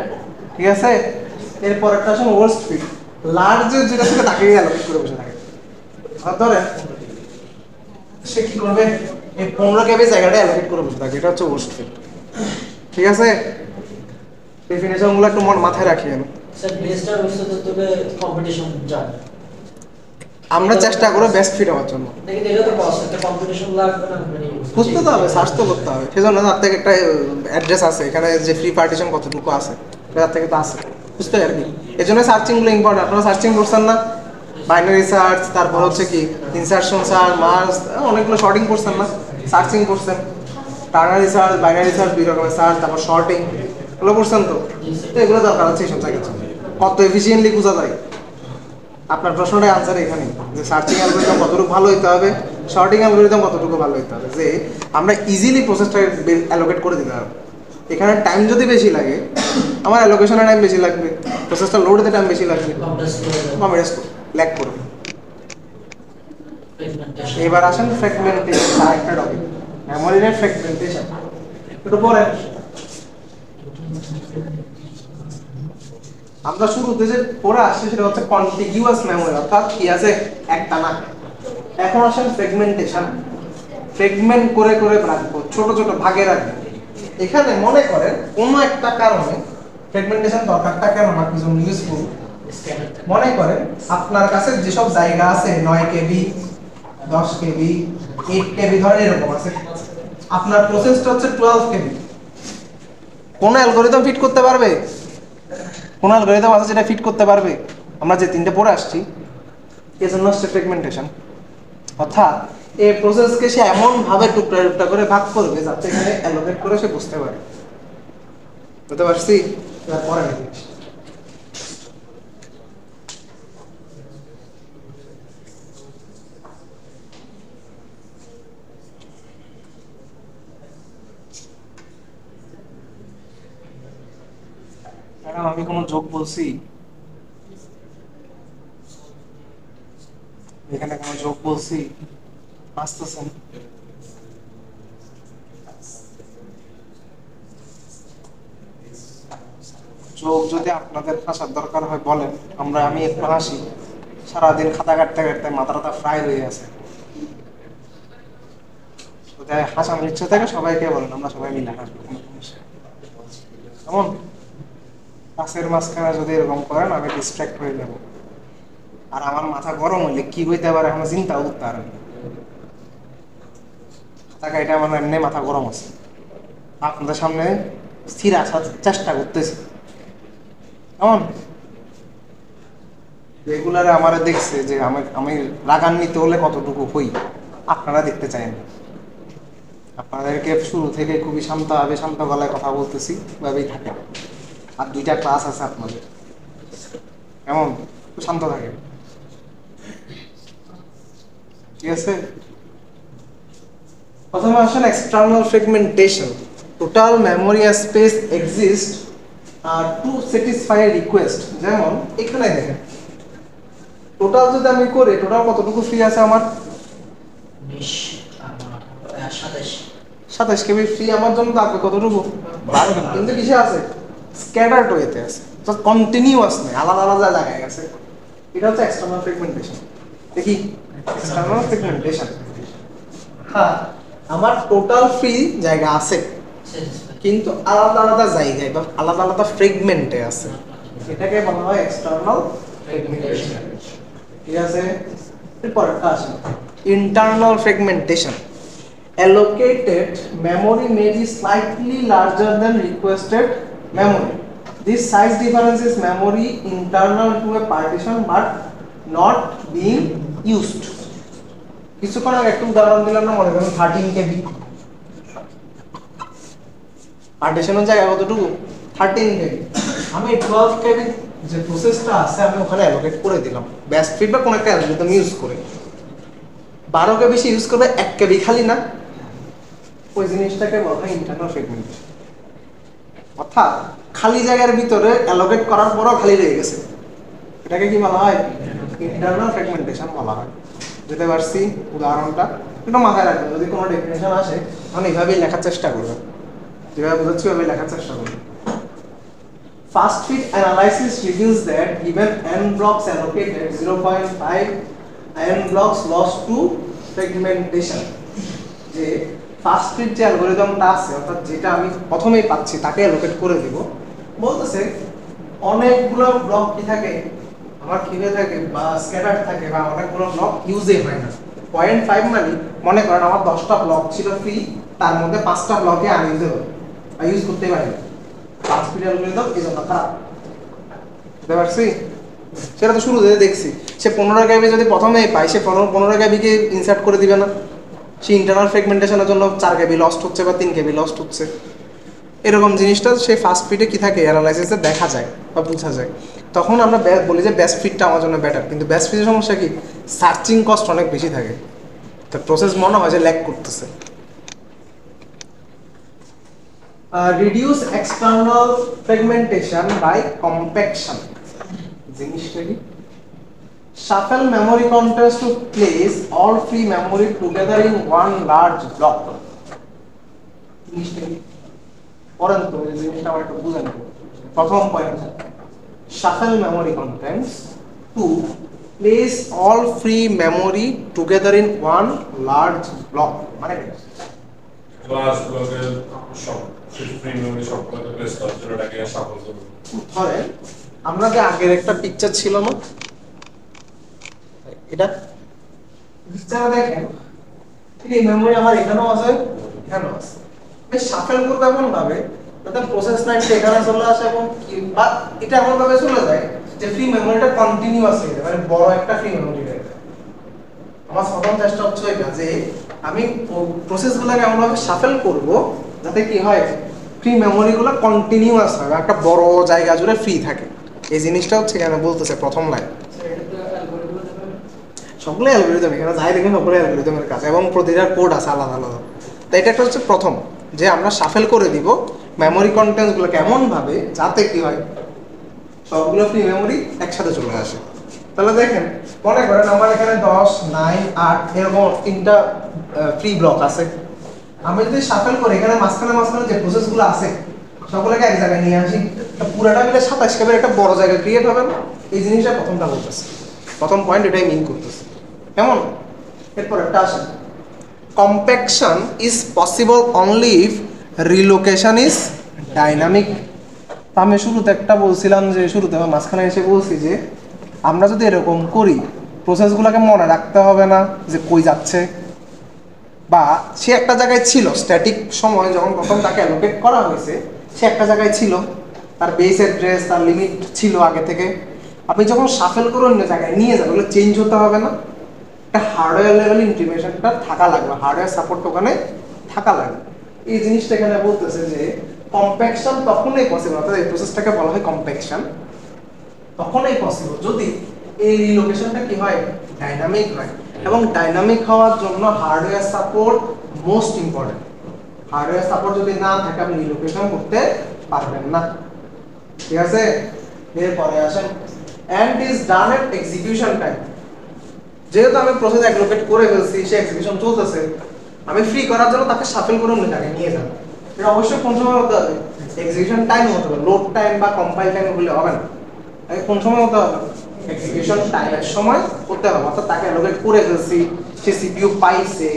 ঠিক আছে এরপর একটা আসলে ওয়ার্স্ট ফিট লার্জ যেটা সেটা তাকেই অ্যালোকেট করে বসে থাকে ধরেন সে কি করবে এই 15 কেবি জায়গাটা অ্যালোকেট করে বসে থাকে এটা হচ্ছে ওয়ার্স্ট ফিট ঠিক আছে ডেফিনিশনগুলো একটু মাথায় রাখিয়েন স্যার বেস্টার হচ্ছে তো তবে কম্পিটিশন যায় আমরা চেষ্টা করব বেস্ট ফিট হওয়ার জন্য দেখেন এটা তো কষ্ট একটা কম্পিটিশন লাগবে না মানে বুঝতে তো হবে সার্চ তো করতে হবে সেজন্য তার থেকে একটা অ্যাড্রেস আছে এখানে যে ফ্রি পার্টিশন কতটুকু আছে তার থেকে তো আছে বুঝতে আর কি এজন্য সার্চিং গুলো ইম্পর্টেন্ট আপনারা সার্চিং করছেন না বাইনারি সার্চ তারপর হচ্ছে কি ইনসারশন সার্চ মার্জ অনেকগুলো শর্টিং করছেন না সার্চিং করছেন টার্নারি সার্চ বাইনারি সার্চ দুই রকমের সার্চ তারপর শর্টিং এগুলো করছেন তো এগুলো দরকার আছে এইসব জায়গায় কত এফিশিয়েন্টলি বোঝা যায় আপনার প্রশ্নটাই আনসার এখানে যে সার্চিং অ্যালগরিদম কতটুকু ভালো হইতে হবে শর্টিং অ্যালগরিদম কতটুকু ভালো হইতে হবে যে আমরা ইজিলি প্রসেসটা অ্যালোকেট করে দিতে হবে এখানে টাইম যদি বেশি লাগে আমার অ্যালোকেশনের টাইম বেশি লাগবে প্রসেসটা লোড দিতে টাইম বেশি লাগবে কম্পিউটার ল্যাগ করবে এবার আসেন ফ্র্যাগমেন্টেশন আরেকটা টপিক মেমোরির ফ্র্যাগমেন্টেশন একটু পরে আমরা শুরুতে যে পড়ে আসছে সেটা হচ্ছে কন্টিগিউয়াস মেমোরি অর্থাৎ কি আছে একটা না এখন আসেন ফ্র্যাগমেন্টেশন ফ্র্যাগমেন্ট করে করে রাখবো ছোট ছোট ভাগে রাখবো এখানে মনে করেন কোনো একটা কারণে ফ্র্যাগমেন্টেশন দরকারটা কেন না কিছু ইউজফুল মনে করেন আপনার কাছে যেসব জায়গা আছে 9 কেবি 10 কেবি 8 কেবি ধরেন এরকম আছে আপনার প্রসেসটা হচ্ছে 12 কেবি কোন অ্যালগরিদম ফিট করতে পারবে কোন অ্যালগরিদম আছে যেটা ফিট করতে পারবে আমরা যে তিনটে পড়ে আসছি এজন্য হচ্ছে ফ্র্যাগমেন্টেশন অর্থাৎ এই প্রসেসকে সে এমন ভাবে টুকরা টুকরা করে ভাগ করবে যাতে এখানে অ্যালোকেট করে সে বুঝতে পারে বুঝতে পারছি তারপরে নাকি ম্যাডাম আমি কোনো যোগ বলছি এখানে কোনো যোগ বলছি আসতেছেন যোগ যদি আপনাদের হাসার দরকার হয় বলেন, আমি একটু হাসি। সারাদিন খাতা কাটতে কাটতে মাথাটা ফ্রাই হয়ে আছে। হাসানোর ইচ্ছা থাকে সবাইকে বলেন, আমরা সবাই মিলে হাসবো। কেমন? কাছের মাঝখানে যদি এরকম করেন আমি ডিস্ট্রাক্ট হয়ে যাব, আর আমার মাথা গরম হইলে কি হইতে পারে আমার চিন্তা করতে পারেন। খাতা কাইটা আমার এমনি মাথা গরম আছে, আপনাদের সামনে স্থির আসার চেষ্টা করতেছি। কেমন? রেগুলারে আমারে দেখছে যে আমি রাগান্বিত হলে কতটুকু হই আপনারা দেখতে চাই না। আপনাদেরকে শুরু থেকে খুবই শান্ত গলায় কথা বলতেছি, ভাবেই থাকে। আর 2টা ক্লাস আছে আপনাদের, কেমন? একটু শান্ত থাকে, ঠিক আছে? প্রথমে আসেন external fragmentation. Total memory space exist to satisfy request. যেমন এখানে দেখেন, টোটাল যদি আমি করি, টোটাল কতটুকু ফ্রি আছে আমার? 27 কেবি ফ্রি আমার জন্য। থাকবে কতটুকু? 12 কেবি। কিন্তু কিসে আছে? স্ক্যাটারড ওয়েতে আছে, জাস্ট কন্টিনিউয়াস নেই, আলাদা আলাদা জায়গায় গেছে। এটা হচ্ছে এক্সটার্নাল ফ্র্যাগমেন্টেশন। দেখি এক্সটার্নাল ফ্র্যাগমেন্টেশন। হ্যাঁ, আমার টোটাল ফ্রি জায়গা আছে, কিন্তু আলাদা আলাদা জায়গায় বা আলাদা আলাদা ফ্র্যাগমেন্টে আছে। এটাকে বলা হয় এক্সটার্নাল ফ্র্যাগমেন্টেশন, ঠিক আছে? এরপরটা আসে internal fragmentation. Allocated memory may be slightly larger than requested memory. This size difference is memory internal to a partition but not being used. কিছুক্ষণ আগে একটু উদাহরণ দিলাম না, মনে করেন 13 কেবি পার্টিশনের জায়গা কতটুকু? 13 কেবি। আমি 12 কেবি যে প্রসেসটা আছে আমি ওখানে অ্যালোকেট করে দিলাম ব্যাস ফিড বা কোন একটা অ্যালগরিদম ইউজ করে। 12 কেবি বেশি ইউজ করবে, 1 কেবি খালি না, ওই জিনিসটাকে বলা হয় ইন্টারনাল ফ্র্যাগমেন্টেশন। অর্থাৎ খালি জায়গার ভিতরে অ্যালোকেট করার পরও খালি রয়ে গেছে, এটাকে কি বলা হয়? ইন্টারনাল ফ্র্যাগমেন্টেশন বলা হয়। যেতে পারছি উদাহরণটা একটু মাথায় রাখবেন, যদি কোনো ডেফিনেশন আসে তাহলে এইভাবেই লেখার চেষ্টা করবেন, যেভাবে বোঝাচ্ছি ওইভাবে লেখার চেষ্টা করবেন। Fast fit analysis reveals that given n blocks allocated, 0.5 n blocks lost to fragmentation. যে ফাস্ট ফিট যে অ্যালগরিদমটা আছে, অর্থাৎ যেটা আমি প্রথমেই পাচ্ছি তাকে অ্যালোকেট করে দিব, বলতেছে অনেকগুলো ব্লক কি থাকে আমার কিনে থাকে বা স্ক্যাটার থাকে, বা অনেকগুলো ব্লক ইউজই হয় না। 0.5 মানে মনে করেন আমার 10টা ব্লক ছিল ফ্রি, তার মধ্যে 5টা ব্লকে আনইউজেবল বা ইউজ করতে পারি না। ফাস্ট ফিট অ্যালগরিদম এই জন্য খারাপ, বুঝতে পারছি? সেটা তো শুরুতে দেখছি, সে 15 কেবি যদি প্রথমেই পায়, সে 15 কেবিকে ইনসার্ট করে দিবে না। সে ইন্টারনাল ফ্র্যাগমেন্টেশনের জন্য 4 কেবি লস্ট হচ্ছে বা 3 কেবি লস্ট হচ্ছে, এরকম জিনিসটা সেই ফাস্ট ফিটে কি থাকে অ্যানালাইসিসে দেখা যায় বা বোঝা যায়। তখন আমরা বলি যে বেস্ট ফিটটা আমার জন্য বেটার, কিন্তু বেস্ট ফিটের সমস্যা কি? সার্চিং কস্ট অনেক বেশি থাকে, তো প্রসেস মনে হয় যে ল্যাগ করতেছে। Reduce external fragmentation by compaction. জিনিসটা কি? Shuffle memory contents to place all free memory together in one large block. পরেন তো এই জিনিসটা আমার একটু বুঝান। প্রথম point, shuffle memory contents to place all free memory together in one large block. মানে কি? ক্লাস ব্লকে সব ফ্রি মেমরি সব করে প্লেস করার জন্য এটাকে শাফল করব। ধরেন আমরা যে আগের একটা পিকচার ছিল না, এটা পিকচারে দেখেন, এই মেমরি আমার এখানেও আছে, এখানেও আছে। এই শাফেল করতে এমন ভাবে যাতে প্রসেস লাইনটা এখানে চলে আসে এবং বা এটা এমন ভাবে চলে যায় যে ফ্রি মেমরিটা কন্টিনিউয়াস হয়ে যায়, মানে বড় একটা ফ্রি মেমরি হয়ে যায়। আমার প্রথম চেষ্টা হচ্ছে এটা যে আমি প্রসেসগুলোকে এমন ভাবে শাফেল করব যাতে কি হয়, ফ্রি মেমরিগুলো কন্টিনিউয়াস হয়, একটা বড় জায়গা জুড়ে ফ্রি থাকে। এই জিনিসটা হচ্ছে এখানে বলতেছে প্রথম লাইন। সবগুলো অ্যালগরিদম, এখানে যাই দেখেন সবগুলো অ্যালগরিদমের কাজ এবং প্রতিটার কোড আছে আলাদা আলাদা। তাই এটা একটা হচ্ছে প্রথম, যে আমরা শাফেল করে দিব মেমোরি কন্টেন্টসগুলোকে এমনভাবে যাতে কি হয় সবগুলো ফ্রি মেমোরি একসাথে চলে আসে। তাহলে দেখেন মনে করেন আমার এখানে 10, 9, 8 এরকম 3টা ফ্রি ব্লক আছে। আমি যদি শাফেল করি এখানে মাঝখানে যে প্রসেসগুলো আছে সকলকে এক জায়গায় নিয়ে আসি, পুরাটা মিলে 27 কেবির একটা বড় জায়গা ক্রিয়েট হবে না? এই জিনিসটা প্রথমটা বলতেছে, প্রথম পয়েন্ট এটাই মিন করতেছে। কেমন? এরপর একটা আসে, compaction is possible only if relocation is dynamic. আমি শুরুতে একটা বলছিলাম যে শুরুতে মাঝখানে এসে বলছি যে আমরা যদি এরকম করি প্রসেসগুলোকে মনে রাখতে হবে না যে কই যাচ্ছে, বা সে একটা জায়গায় ছিল স্ট্যাটিক সময় যখন প্রথম তাকে অ্যালোকেট করা হয়েছে সে একটা জায়গায় ছিল, তার বেস অ্যাড্রেস তার লিমিট ছিল আগে থেকে। আপনি যখন শাফেল করে অন্য জায়গায় নিয়ে যাবেন ওগুলো চেঞ্জ হতে হবে না? একটা হার্ডওয়্যার লেভেল ইন্টিগ্রেশনটা থাকা লাগবে, হার্ডওয়্যার সাপোর্ট ওখানে থাকা লাগবে। এই জিনিসটা এখানে বলতেছে যে কম্প্যাকশন তখনই পসিবল, অর্থাৎ এই প্রসেসটাকে বলা হয় কম্প্যাকশন, তখনই পসিবল যদি এই রিলোকেশনটা কি হয়, ডাইনামিক হয়। এবং ডাইনামিক হওয়ার জন্য hardware support most important. Hardware support যদি না থাকে আপনি রিলোকেশন করতে পারবেন না, ঠিক আছে? এরপরে আসেন, and is done at execution time. যেহেতু আমি প্রসেস অ্যালোকেট করে ফেলছি, সে এক্সিকিউশন চলতেছে, আমি ফ্রি করার জন্য তাকে শাফেল করে অন্য জায়গায় নিয়ে যাব। এটা অবশ্যই কোন সময় হতে হবে, এক্সিকিউশন টাইম হতে হবে, লোড টাইম বা কম্পাইল টাইম হলে হবে না। কোন সময় হতে হবে, এক্সিকিউশন টাইমের সময় করতে হবে। অর্থাৎ তাকে অ্যালোকেট করে ফেলছি, সে সিপিইউ পাইছে,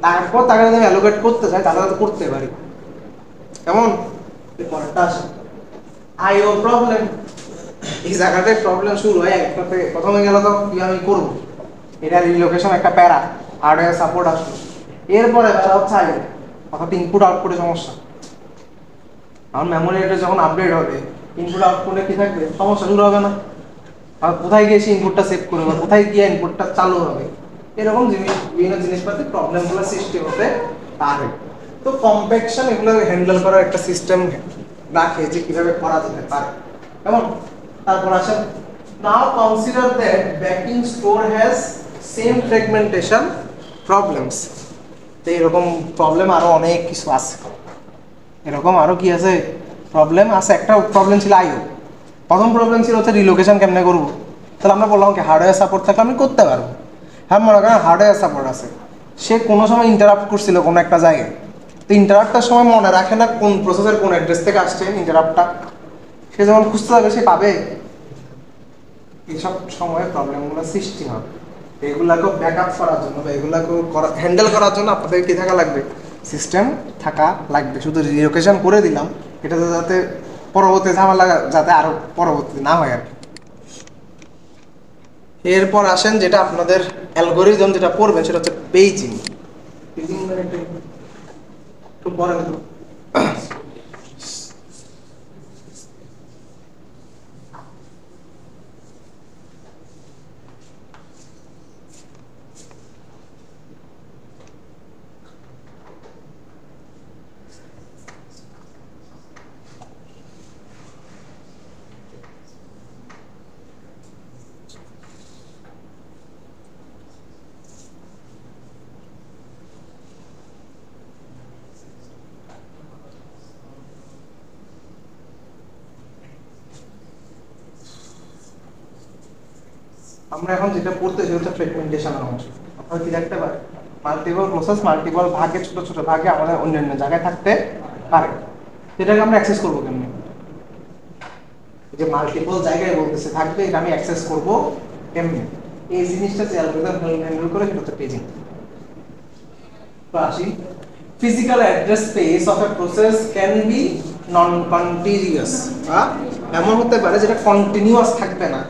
তারপর তাকে যদি আমি অ্যালোকেট করতে চাই তাহলে তো করতে পারি। কেমন? পরেরটা আসে, আইও প্রবলেম। এই জায়গাটায় প্রবলেম শুরু হয় একটাতে, প্রথমে গেল তো কি আমি করবো, এটা রিলোকেশন একটা প্যারা, হার্ডওয়্যার সাপোর্ট আসলো। এরপরে প্যারা হচ্ছে আইও, অর্থাৎ ইনপুট আউটপুটে সমস্যা। আমার মেমোরি অ্যাড্রেস যখন আপডেট হবে ইনপুট আউটপুটে কি থাকবে, সমস্যা শুরু হবে না? আর কোথায় গিয়ে সে ইনপুটটা সেভ করবে, কোথায় গিয়ে ইনপুটটা চালু হবে, এরকম জিনিস বিভিন্ন জিনিসপাতি প্রবলেমগুলো সৃষ্টি হতে পারে। তো কম্প্যাকশন এগুলো হ্যান্ডেল করার একটা সিস্টেম রাখে যে কিভাবে করা যেতে পারে। কেমন? তারপর আসেন, now consider that backing store has same fragmentation problems. তো এরকম প্রবলেম আরো অনেক কিছু আছে, এরকম আরো কি আছে, প্রবলেম আছে। একটা প্রবলেম ছিল আইও, প্রথম প্রবলেম ছিল হচ্ছে রিলোকেশন কেমনে করবো। তাহলে আমরা বললাম কি হার্ডওয়্যার সাপোর্ট থাকলে আমি করতে পারবো। হ্যাঁ, মনে করেন হার্ডওয়্যার সাপোর্ট আছে, সে কোনো সময় ইন্টারাপ্ট করছিল কোনো একটা জায়গায়, তো ইন্টারাপ্টটার সময় মনে রাখে না কোন প্রসেসের কোন অ্যাড্রেস থেকে আসছে ইন্টারাপ্টটা, সে যখন খুঁজতে যাবে সে পাবে। এইসব সময়ে প্রবলেমগুলো সৃষ্টি হবে। এগুলাকে ব্যাকআপ করার জন্য বা এগুলাকে হ্যান্ডেল করার জন্য আপনাদের কি থাকা লাগবে, সিস্টেম থাকা লাগবে। শুধু রিলোকেশন করে দিলাম এটাতে যাতে পরবর্তী ঝামেলা যাতে আরো পরবর্তী না হয় আর কি। এরপর আসেন যেটা আপনাদের অ্যালগরিদম যেটা পড়বেন সেটা হচ্ছে পেজিং। পেজিং মানে একটু পরে আমরা এখন যেটা পড়তেছি হচ্ছে ফ্র্যাগমেন্টেশনের অংশ। আপনারা কি দেখতে পারেন মাল্টিপল প্রসেস মাল্টিপল ভাগে ছোট ছোট ভাগে আমাদের অন্যান্য জায়গায় থাকতে পারে। সেটাকে আমরা অ্যাক্সেস করবো কেমনে? যে মাল্টিপল জায়গায় বলতেছে থাকবে, এটা আমি অ্যাক্সেস করবো কেমনে? এই জিনিসটা যে অ্যালগরিদম হ্যান্ডেল করে সেটা হচ্ছে পেজিং। তো আসি, physical address space of a process can be non-contiguous, এমন হতে পারে যেটা কন্টিনিউয়াস থাকবে না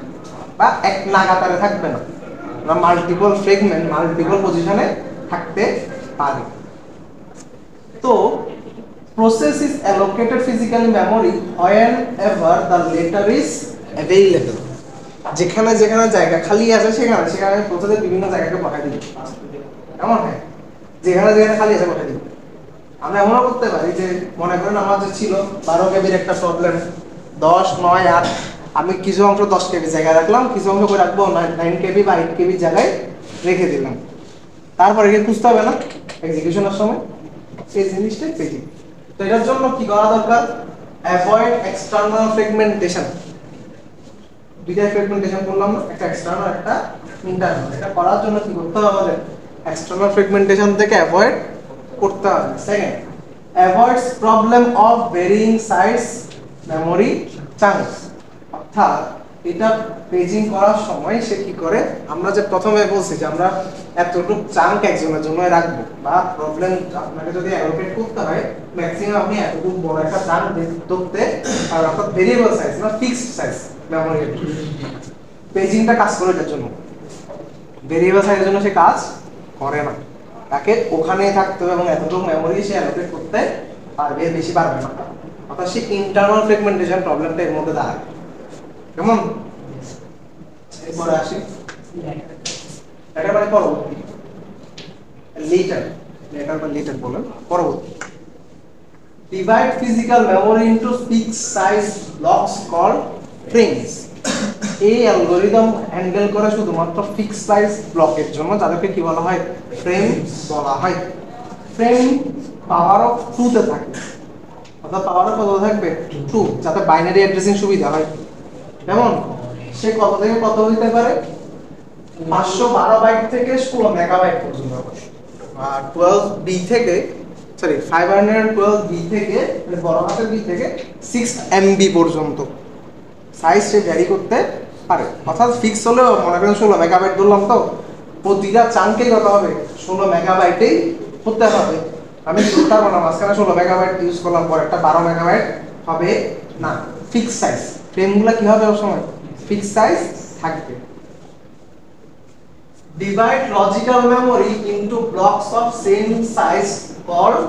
বা এক লাগাতারে থাকবে না, বা মাল্টিপল ফ্র্যাগমেন্ট মাল্টিপল পজিশনে থাকতে পারে। তো process is allocated physically memory whenever the latter is available। যেখানে যেখানে জায়গা খালি আছে সেখানে সেখানে প্রসেসের বিভিন্ন জায়গাকে পাঠিয়ে দিই। এমন হয় যেখানে যেখানে খালি আছে পাঠিয়ে দিই। আমরা এমনও করতে পারি যে মনে করেন আমার যে ছিল 12 কেবির একটা প্রবলেম, 10, 9, 8, আমি কিছু অংশ 10 কেবি জায়গায় রাখলাম, কিছু অংশ করে রাখবো 9 কেবি বা 8 কেবি জায়গায় রেখে দিলাম। তারপরে কি খুঁজতে হবে না এক্সিকিউশনের সময়, এই জিনিসটাই পেজিং। তো এটার জন্য কি করা দরকার, অ্যাভয়েড এক্সটার্নাল ফ্র্যাগমেন্টেশন। দুইটা ফ্র্যাগমেন্টেশন করলাম না, একটা এক্সটার্নাল একটা ইন্টারনাল। এটা করার জন্য কি করতে হবে আমাদের, এক্সটার্নাল ফ্র্যাগমেন্টেশন থেকে অ্যাভয়েড করতে হবে। Second, avoids problem of varying size memory chunks অর্থাৎ এটা পেজিং করার সময় সে কি করে আমরা যে প্রথমে বলছি যে আমরা এতটুকু চাঙ্ক একজনের জন্য রাখবো বা প্রবলেম আপনাকে যদি অ্যালোকেট করতে হয় ম্যাক্সিমাম আপনি এতটুকু বড় একটা চাঙ্ক ধরতে আর অর্থাৎ ভেরিয়েবল সাইজ না ফিক্সড সাইজ মেমোরি পেজিংটা কাজ করে এটার জন্য ভেরিয়েবল সাইজের জন্য সে কাজ করে না তাকে ওখানেই থাকতে হবে এবং এতটুকু মেমোরি সে অ্যালোকেট করতে পারবে বেশি পারবে না অর্থাৎ সে ইন্টারনাল ফ্র্যাগমেন্টেশন প্রবলেমটা এর মধ্যে দাঁড়ায় কেমন এরপরে আসি এটা মানে পরবর্তী লেটার বা লেটার বলেন পরবর্তী divide physical memory into fixed size blocks called frames এই অ্যালগরিদম হ্যান্ডেল করে শুধুমাত্র ফিক্সড সাইজ ব্লকের জন্য যাদেরকে কি বলা হয় ফ্রেম বলা হয় ফ্রেম পাওয়ার অফ 2 তে থাকে অর্থাৎ পাওয়ার অফ কত থাকবে 2 যাতে বাইনারি অ্যাড্রেসিং সুবিধা হয় যেমন সে কত থেকে কত হইতে পারে 512 বাইট থেকে 16 মেগাবাইট পর্যন্ত আর 12 বি থেকে সরি 512 বি থেকে মানে বড় হাতের বি থেকে 6 এমবি পর্যন্ত সাইজ সে ভ্যারি করতে পারে অর্থাৎ ফিক্স হলেও মনে করেন 16 মেগাবাইট ধরলাম তো প্রতিটা চাঙ্কে কত হবে 16 মেগাবাইটেই হতে হবে আমি দুটা বানাম মাঝখানে 16 মেগাবাইট ইউজ করলাম পর একটা 12 মেগাবাইট হবে না ফিক্স সাইজ ফ্রেমগুলো কি হবে ওই সময় ফিক্স সাইজ থাকবে divide logical memory into blocks of same size called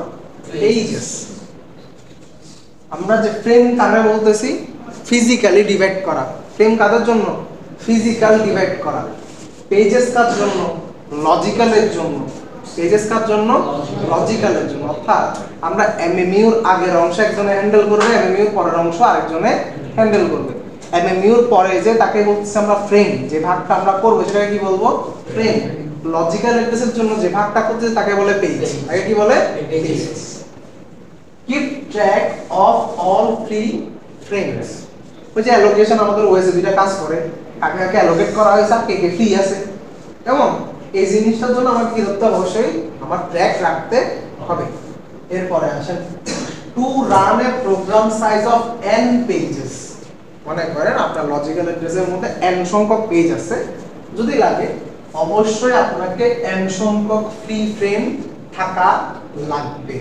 pages আমরা যে ফ্রেম কাকে বলতেছি ফিজিক্যালি ডিভাইড করা ফ্রেম কাদের জন্য ফিজিক্যাল ডিভাইড করা পেজেস কার জন্য লজিক্যালের জন্য পেজেস কার জন্য লজিক্যালের জন্য অর্থাৎ আমরা এমএমইউ এর আগের অংশ একজনে হ্যান্ডেল করবে এমএমইউ এর পরের অংশ আরেকজনে হ্যান্ডেল করবে এমএমইউ এর পরে যে তাকে বলতেছি আমরা ফ্রেম যে ভাগটা আমরা করব সেটাকে কি বলবো ফ্রেম লজিক্যাল অ্যাড্রেসের জন্য যে ভাগটা করতেছে তাকে বলে পেজ আগে কি বলে page keep track of all free frames ওই যে অ্যালোকেশন আমাদের ওএসএ দুইটা কাজ করে কাকে কাকে অ্যালোকেট করা হয়েছে আর কে কে ফ্রি আছে কেমন এই জিনিসটার জন্য আমাকে কি করতে হবে অবশ্যই আমার ট্র্যাক রাখতে হবে এরপরে আসেন to run a program size of n pages মনে করেন আপনার লজিক্যাল অ্যাড্রেসের মধ্যে n সংখ্যক পেজ আছে যদি লাগে অবশ্যই আপনাকে n সংখ্যক ফ্রি ফ্রেম থাকা লাগবে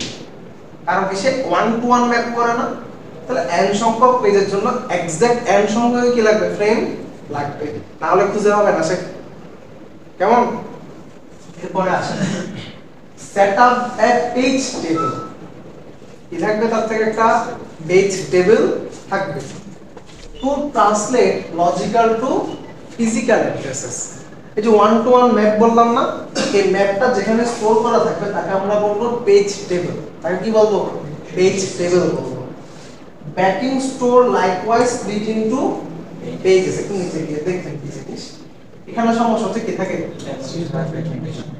কারণ কি সে 1 টু 1 ম্যাপ করে না তাহলে n সংখ্যক পেজের জন্য এক্সাক্ট n সংখ্যক কি লাগবে ফ্রেম লাগবে তাহলে খুঁজে হবে না সে কেমন এরপরে আসেন set up a page table কি থাকবে তার থেকে একটা পেজ টেবিল থাকবে to translate logical to physical addresses এই যে 1 টু 1 ম্যাপ বললাম না এই ম্যাপটা যেখানে স্টোর করা থাকবে তাকে আমরা বলবো পেজ টেবিল তাকে কি বলবো পেজ টেবিল বলবো backing store likewise split into pages একটু নিচে গিয়ে দেখেন কি জিনিস এখানে সমস্যা হচ্ছে কি থাকে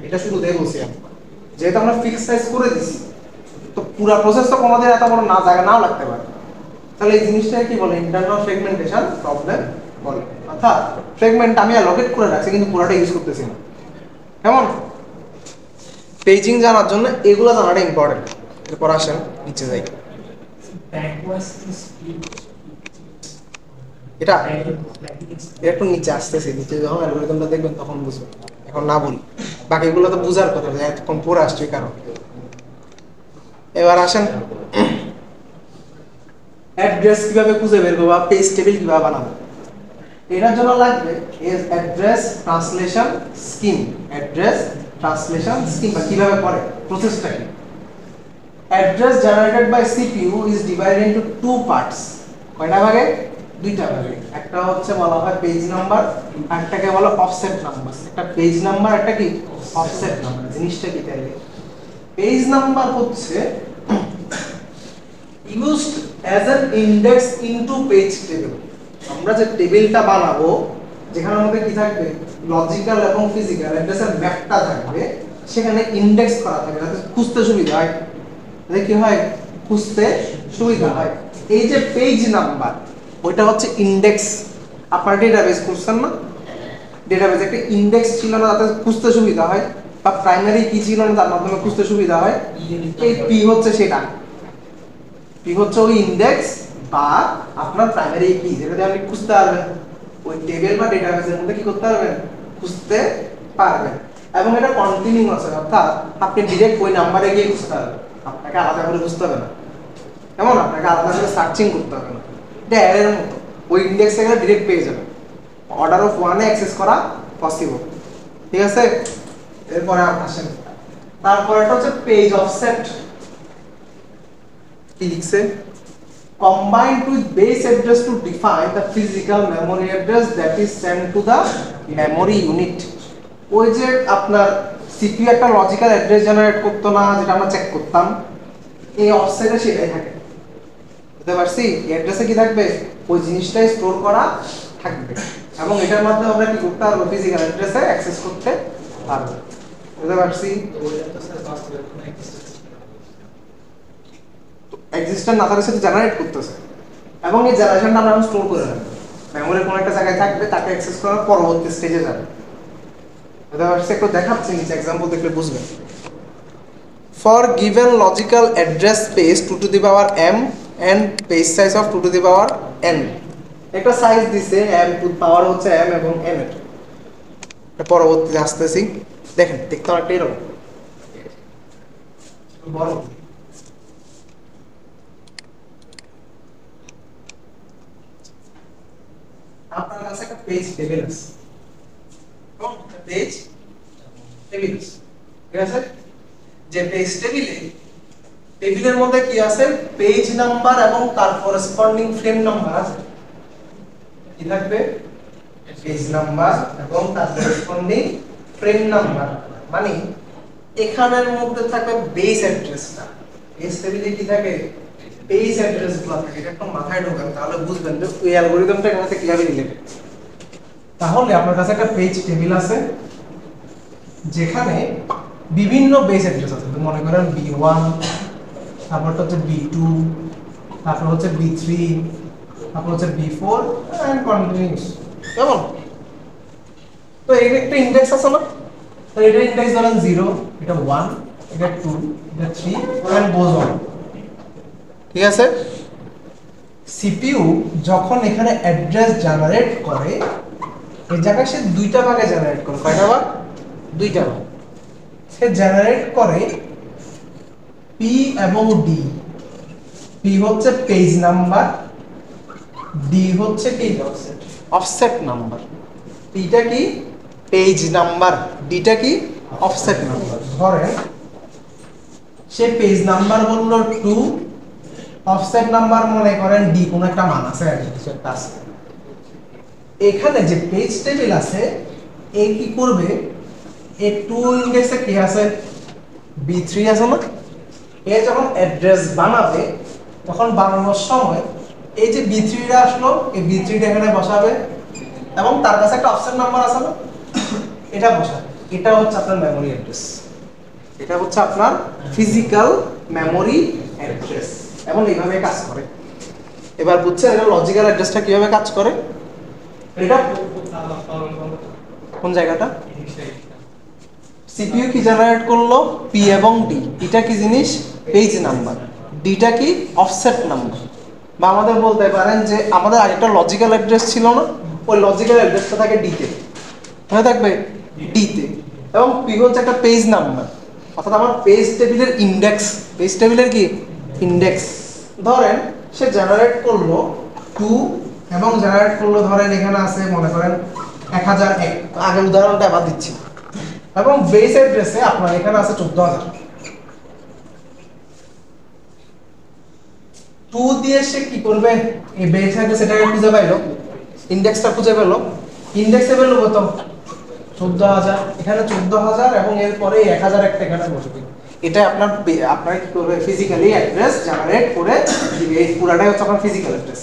এটা শুরু দিয়ে বলছি আমি যেহেতু আমরা ফিক্স সাইজ করে দিছি তো পুরো প্রসেস তো কোনোদিন এত বড় না জায়গা নাও লাগতে পারে তাহলে এই জিনিসটা কি বলে ইন্টারনাল ফ্র্যাগমেন্টেশন প্রবলেম বলে অর্থাৎ ফ্র্যাগমেন্ট আমি অ্যালোকেট করে রাখছি কিন্তু পুরোটা ইউজ করতেছি না কেমন পেজিং জানার জন্য এগুলো জানাটা ইম্পর্টেন্ট এরপর আসেন নিচে যাই এটা একটু নিচে আসতেছে নিচে যখন অ্যালগরিদমটা দেখবেন তখন বুঝবেন এখন না বলি বাকিগুলো তো বুঝার কথা যে এতক্ষণ পরে আসছে কারণ এবার আসেন অ্যাড্রেস কিভাবে খুঁজে বের করব বা পেজ টেবিল কিভাবে বানাবো এটার জন্য লাগবে is address translation scheme address translation scheme বা কিভাবে করে প্রসেসটা কি address generated by CPU is divided into two parts কয়টা ভাগে দুইটা ভাগে একটা হচ্ছে বলা হয় পেজ নাম্বার আর একটাকে বলা অফসেট নাম্বার একটা পেজ নাম্বার একটা কি অফসেট নাম্বার জিনিসটা কি তাহলে পেজ নাম্বার হচ্ছে used as an index into page table আমরা যে টেবিলটা বানাবো যেখানে আমাদের কি থাকবে লজিক্যাল এবং ফিজিক্যাল অ্যাড্রেসের ম্যাপটা থাকবে সেখানে ইনডেক্স করা থাকবে যাতে খুঁজতে সুবিধা হয় তাহলে কি হয় খুঁজতে সুবিধা হয় এই যে পেজ নাম্বার ওইটা হচ্ছে ইনডেক্স আপনার ডেটাবেস করছেন না ডেটাবেসে একটা ইনডেক্স ছিল না যাতে খুঁজতে সুবিধা হয় বা প্রাইমারি কি ছিল না তার মাধ্যমে খুঁজতে সুবিধা হয় এই পি হচ্ছে সেটা পি হচ্ছে ওই ইন্ডেক্স বা আপনার প্রাইমারি কি, যেটা দিয়ে আপনি খুঁজতে পারবেন ওই টেবিল বা ডেটাবেসের মধ্যে কি করতে পারবেন, খুঁজতে পারবেন। এবং এটা কন্টিনিউয়াস, অর্থাৎ আপনি ডিরেক্ট ওই নাম্বারে গিয়ে খুঁজতে পারবেন, আপনাকে আলাদা করে খুঁজতে হবে না, এমন আপনাকে আলাদা করে সার্চিং করতে হবে না। এটা অ্যারের মতো, ওই ইন্ডেক্স থেকে ডিরেক্ট পেয়ে যাবেন, অর্ডার অফ ওয়ানে অ্যাক্সেস করা পসিবল। ঠিক আছে, এরপরে আসেন তারপরে এটা হচ্ছে পেজ অফসেট। কি লিখছে, combined with base address to define the physical memory address that is sent to the memory unit। ওই যে আপনার সিপিইউ একটা লজিক্যাল অ্যাড্রেস জেনারেট করতো না, যেটা আমরা চেক করতাম, এই অফসেটে সেটাই থাকে। বুঝতে পারছি, এই অ্যাড্রেসে কি থাকবে, ওই জিনিসটাই স্টোর করা থাকবে, এবং এটার মাধ্যমে আমরা কি করতে পারবো, ফিজিক্যাল অ্যাড্রেসে অ্যাক্সেস করতে পারবো। বুঝতে পারছি, এক্সিস্টেন্ট না থাকলে সেটা জেনারেট করতেছে, এবং এই জেনারেশনটা আমরা স্টোর করে রাখবো, মেমোরির কোনো একটা জায়গায় থাকবে, তাকে অ্যাক্সেস করার পরবর্তী স্টেজে যাবে। বুঝতে পারছি, একটু দেখাচ্ছি নিচে এক্সাম্পল দেখলে বুঝবেন। For given logical address space 2 to the power m and page size of 2 to the power n, একটা সাইজ দিছে m টু পাওয়ার হচ্ছে m এবং n এর। পরবর্তীতে আসতেছি, দেখেন দেখতে অনেকটা এরকম বড়। আপনার কাছে একটা পেজ টেবিল আছে, পেজ টেবিল আছে, ঠিক আছে, যে পেজ টেবিলের মধ্যে কি আছে, পেজ নাম্বার এবং তার করেসপন্ডিং ফ্রেম নাম্বার আছে। কি থাকবে, পেজ নাম্বার এবং তার করেসপন্ডিং ফ্রেম নাম্বার, মানে এখানের মধ্যে থাকবে বেস অ্যাড্রেসটা। পেজ টেবিলে কি থাকে, পেজ অ্যাড্রেসগুলো থাকে। এটা একটু মাথায় ঢোকান, তাহলে বুঝবেন যে এই অ্যালগরিদমটা এখানে থেকে কিভাবে রিলেটেড। তাহলে আপনার কাছে একটা পেজ টেবিল আছে, যেখানে বিভিন্ন বেস অ্যাড্রেস আছে। তো মনে করেন B1, তারপরটা হচ্ছে B2, তারপর হচ্ছে B3, তারপর হচ্ছে B4 এন্ড কন্টিনিউস। কেমন, তো এর একটা ইনডেক্স আছে না, তো এটা ইনডেক্স ধরেন 0, এটা 1, এটা 2, এটা 3 এন্ড গোজ অন। ঠিক আছে, সিপিইউ যখন এখানে অ্যাড্রেস জেনারেট করে, এই জায়গায় সে দুইটা ভাগে জেনারেট করে। কয়টা ভাগ, দুইটা ভাগ। সে জেনারেট করে পি এবং ডি। পি হচ্ছে পেজ নাম্বার, ডি হচ্ছে কি অফসেট নাম্বার। পিটা কি পেজ নাম্বার, ডিটা কি অফসেট নাম্বার। ধরেন সে পেজ নাম্বার বললো 2, অফসেট নাম্বার মনে করেন ডি, কোন একটা মান আছে আর কিছু একটা আছে। এখানে যে পেজ টেবিল আছে, এ কি করবে, এ 2 ইনডেক্সে কি আছে, B3 আছে না, এ যখন অ্যাড্রেস বানাবে, তখন বানানোর সময় এই যে B3 টা আসলো, এই B3 টা এখানে বসাবে, এবং তার কাছে একটা অফসেট নাম্বার আছে না, এটা বসাবে। এটা হচ্ছে আপনার মেমরি অ্যাড্রেস, এটা হচ্ছে আপনার ফিজিক্যাল মেমরি অ্যাড্রেস, এবং এইভাবে কাজ করে। এবার বুঝছেন এটা লজিক্যাল অ্যাড্রেসটা কিভাবে কাজ করে। এটা কোন জায়গাটা, সিপিইউ কি জেনারেট করলো, পি এবং ডি। এটা কি জিনিস, পেজ নাম্বার, ডিটা কি অফসেট নাম্বার। বা আমাদের বলতে পারেন যে আমাদের আরেকটা লজিক্যাল অ্যাড্রেস ছিল না, ওই লজিক্যাল অ্যাড্রেসটা থাকে ডিতে, মনে থাকবে ডিতে, এবং পি হচ্ছে একটা পেজ নাম্বার, অর্থাৎ আমার পেজ টেবিলের ইনডেক্স, পেজ টেবিলের কি ইনডেক্স। ধরেন সে জেনারেট করলো 2 এবং জেনারেট করলো ধরেন এখানে আছে মনে করেন 1001, আগের উদাহরণটা আবার দিচ্ছি, এবং বেস অ্যাড্রেসে আপনার এখানে আছে 14000। 2 দিয়ে সে কি করবে, এই বেস অ্যাড্রেস এটাকে খুঁজে পাইলো, ইনডেক্সটা খুঁজে পেলো, ইনডেক্সে পেলো কত 14000, এখানে 14000 এবং এরপরে 1000 একটা এখানে বসবে। এটা আপনার কি করবে, ফিজিক্যালি অ্যাড্রেস জেনারেট করে দিবে। এই পুরাটাই হচ্ছে আপনার ফিজিক্যাল অ্যাড্রেস,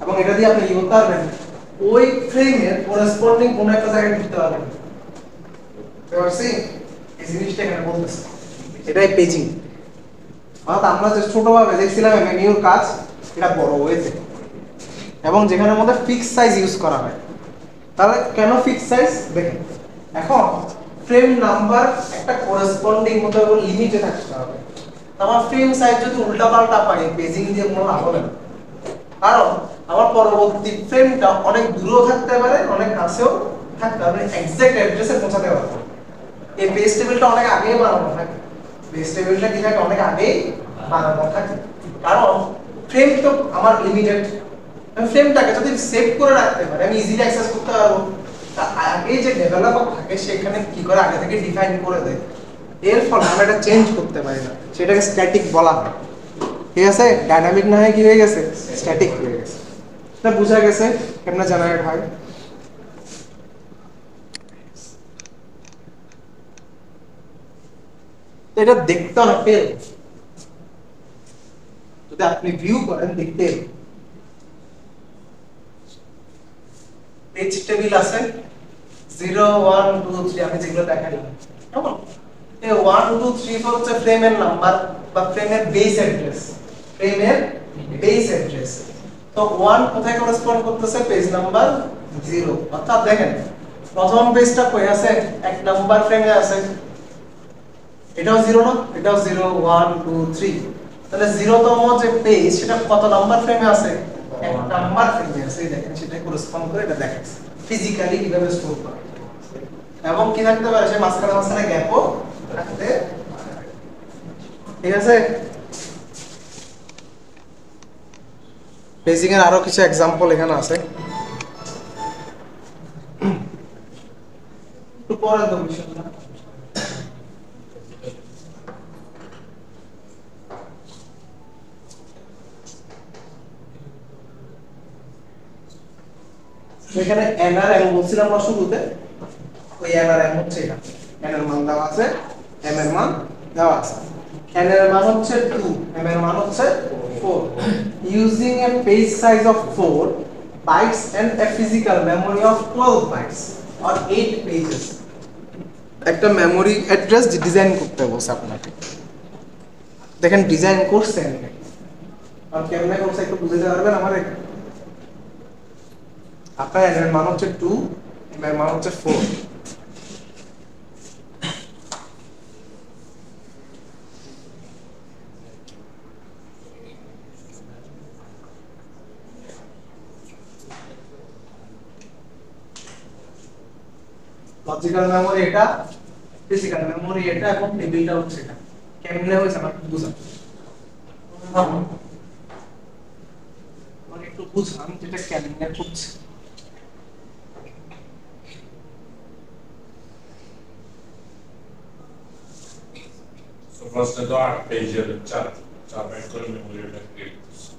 এবং এটা দিয়ে আপনি কি করতে পারবেন, ওই ফ্রেমের করেসপন্ডিং কোন একটা জায়গায় লিখতে পারবেন। বুঝতে পারছি, এই জিনিসটা এখানে বলতেছে, এটাই পেজিং। অর্থাৎ আমরা যে ছোটভাবে দেখছিলাম মেনুর কাজ, এটা বড় হয়েছে, এবং যেখানে মধ্যে ফিক্স সাইজ ইউজ করা হয়। তাহলে কেন ফিক্স সাইজ দেখেন, এখন ফ্রেম নাম্বার একটা করেসপন্ডিং মতো লিমিটে থাকতে হবে। আমার ফ্রেম সাইজ যদি উল্টা পাল্টা পাই পেজিং দিয়ে কোনো লাভ হবে না, কারণ আমার পরবর্তী ফ্রেমটা অনেক দূরেও থাকতে পারে অনেক কাছেও থাকতে পারে, এক্সাক্ট অ্যাড্রেসে পৌঁছাতে পারবো। এই পেজ টেবিলটা অনেক আগেই বানানো থাকে, পেজ টেবিলটা কি থাকে অনেক আগেই বানানো থাকে, কারণ ফ্রেম তো আমার লিমিটেড। আমি ফ্রেমটাকে যদি সেভ করে রাখতে পারি আমি ইজিলি অ্যাক্সেস করতে পারবো। তার আগে যে ডেভেলপার থাকে সেখানে কি করে আগে থেকে ডিফাইন করে দেয়, এর ফলে আমরা এটা চেঞ্জ করতে পারি না, সেটাকে স্ট্যাটিক বলা হয়। ঠিক আছে, ডাইনামিক না হয় কি হয়ে গেছে, স্ট্যাটিক হয়ে গেছে। এটা বোঝা গেছে কেমনে জেনারেট হয়। এটা দেখতে অনেক ফেল, যদি আপনি ভিউ করেন দেখতে পেজ টেবিল আছে 0 1 2 3 আমি যেগুলো দেখাইলাম, কেমন এই 1 2 3 4 হচ্ছে ফ্রেমের নাম্বার বা ফ্রেমের বেস অ্যাড্রেস, ফ্রেমের বেস অ্যাড্রেস। তো 1 কোথায় করেসপন্ড করতেছে, পেজ নাম্বার 0, অর্থাৎ দেখেন প্রথম পেজটা কই আছে, এক নাম্বার ফ্রেমে আছে, এটাও 0 না, এটাও 0 1 2 3, তাহলে 0 তম যে পেজ সেটা কত নাম্বার ফ্রেমে আছে, এক নাম্বার ফ্রেমে আছে। এই দেখেন সেটা করেসপন্ড করে এটা দেখাচ্ছে ফিজিক্যালি কিভাবে স্টোর করে, এবং কি থাকতে পারে সে মাঝখানে গ্যাপও থাকতে পারে। ঠিক আছে, পেজিং এর আরো কিছু एग्जांपल এখানে আছে, একটু পরে তো বিষয়টা এখানে এনআর এম বলছিলাম আমরা শুরুতে, ওই এনআর এম হচ্ছে এটা, এন এর মান দেওয়া আছে, এম এর মান দেওয়া আছে, এন এর মান হচ্ছে 2, এম এর মান হচ্ছে 4, using a page size of 4 bytes and a physical memory of 12 bytes or 8 pages, একটা মেমরি অ্যাড্রেস ডিজাইন করতে বলছে আপনাকে। দেখেন ডিজাইন করছেন আর কেমনে করছে একটু বুঝতে পারবেন আমারে। আপনার এর মান হচ্ছে 2, এর মান হচ্ছে 4, লজিক্যাল মেমরি এটা, ফিজিক্যাল মেমরি এটা, এবং টেবিলটা হচ্ছে এটা। কেমনে হইছে আমার বুঝান, মানে একটু বুঝান যেটা কেমনে হচ্ছে। So first the 8 पेजेर 4 बाइट করে মেমোরিটা ক্রিয়েট করছি।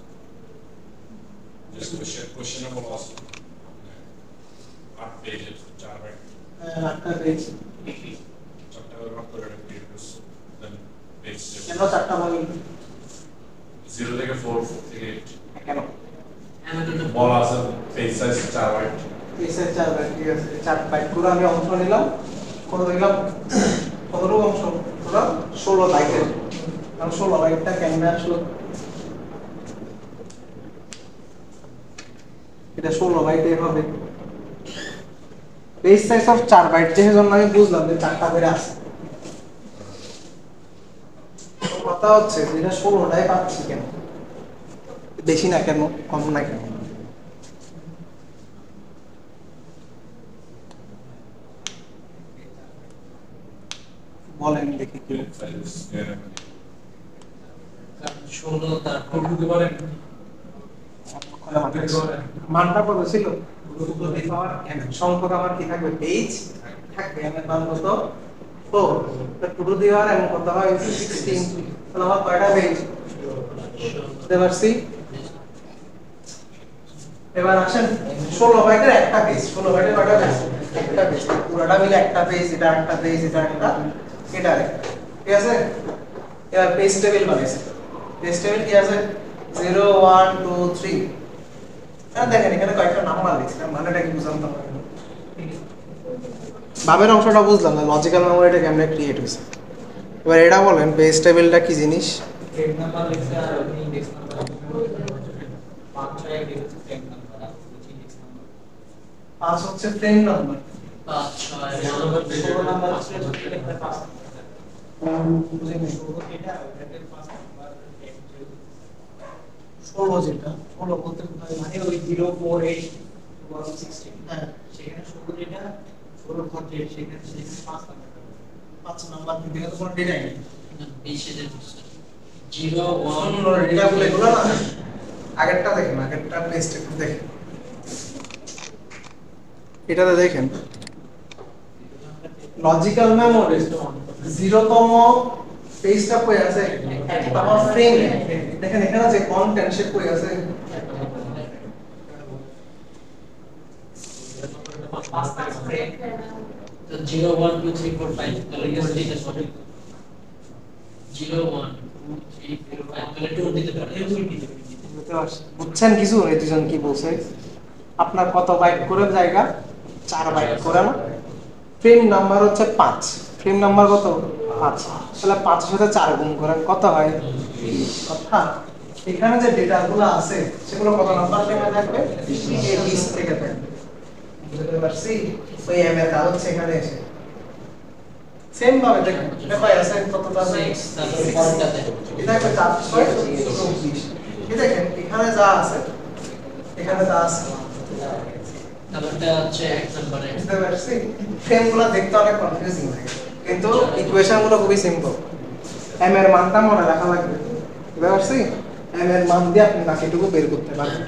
জাস্ট কোশ্চেনেবল also 8 पेजेर 4 बाइट, 8টা পেজ, 4টা ভাগ করে ক্রিয়েট করছি। দেন পেজ কেন 4টা ভাগ, 0 থেকে 4 থেকে 8 কেন বলা আছে page size 4 byte, page size 4 byte. ঠিক আছে, 4 বাইট করে আমি অংশ নিলাম, করে দিলাম 15 অংশ, পুরো 16 বাইটের, কারণ 16 বাইটটা কেমনে আসলো, এটা 16 বাইটের হবে। পেজ সাইজ অফ 4 বাইট যেহেতু আমি বুঝলাম যে 4টা করে আছে, কথা হচ্ছে যেটা 16টাই পাচ্ছি কেন, বেশি না কেন, কম না কেন। বলেন দেখি কি সাইজ 16 তারপর করতে পারেন। মানটা কত ছিল, সংখ্যক আমার কি থাকবে, পেজ থাকবে, এর মান কত 4, তো টু টু দি পাওয়ার এমন কত হয় 16, তাহলে আমার কয়টা পেজ বুঝতে পারছি। এবার আসেন 16 বাইটের একটা পেজ, 16 বাইটের কয়টা পেজ, একটা পেজ, পুরোটা মিলে একটা পেজ, এটা একটা পেজ, এটা একটা, এটা একটা। ঠিক আছে, এবার পেজ টেবিল বানাইছে, পেজ টেবিল কি আছে 0 1 2 3, দেখেন এখানে কয়েকটা নাম্বার লিখছিলাম, মানেটা কি বুঝলাম তো, বামের অংশটা বুঝলাম না, লজিক্যাল মেমোরিটা কেমনে ক্রিয়েট হইছে। এবার এটা বলেন পেজ টেবিলটা কি জিনিস, পেজ নাম্বার লিখছে আর আপনি index number 5 6 index frame number আর ইনডেক্স নাম্বার 5 হচ্ছে ফ্রেম নাম্বার, 5 6 16 নাম্বার হচ্ছে একটা 5 বুঝেন ষোলো যেটা ওটাতে 5 নাম্বার 16 যেটা 16 বলতে মানে ওই 048 116 হ্যাঁ সেখানে 16 যেটা 16 ঘর যে সেখানে 5 নাম্বার 5 নাম্বার দিতে গেলে কোনো ডেটাই নেই 20 0 1 ডেটা বলে এগুলো না আগেরটা দেখেন আগেরটা পেস্ট একটু দেখেন এটাতে দেখেন লজিক্যাল মেমোরি 0তম পেজটা কই আছে আমার ফ্রেম দেখেন এখানে যে কন্টেন্ট সে কই আছে 5 নাম্বার ফ্রেম তো 0 1 2 3 4 5 তাহলে এটা সঠিক 0 1 2 3 4 5 তাহলে 2 দিতে পারে বুঝছেন কিছু এই দুজন কি বলছে আপনার কত বাইট করে জায়গা 4 বাইট করে না ফ্রেম নাম্বার হচ্ছে 5 ফ্রেম নাম্বার কত 5 তাহলে 5 এর সাথে 4 গুণ করেন কত হয় কথা এখানে যে ডেটাগুলো আছে সেগুলো কত নাম্বার ফ্রেমে থাকবে এই 20 থেকে থাকবে বুঝতে পারছি ওই এম এর কাজ হচ্ছে এখানে এসে সেম ভাবে দেখেন এটা কয় আছে কতটা আছে 6 তারপরে পরেরটাতে এটা একটা 4 6 24 এই দেখেন এখানে যা আছে এখানে যা আছে তারপরটা হচ্ছে 1 নম্বরে বুঝতে পারছি ফ্রেমগুলো দেখতে অনেক কনফিউজিং লাগে কিন্তু ইকুয়েশনগুলো খুবই সিম্পল এম এর মানটা মনে রাখা লাগবে বুঝতে পারছি এম এর মান দিয়ে আপনি বাকিটুকু বের করতে পারবেন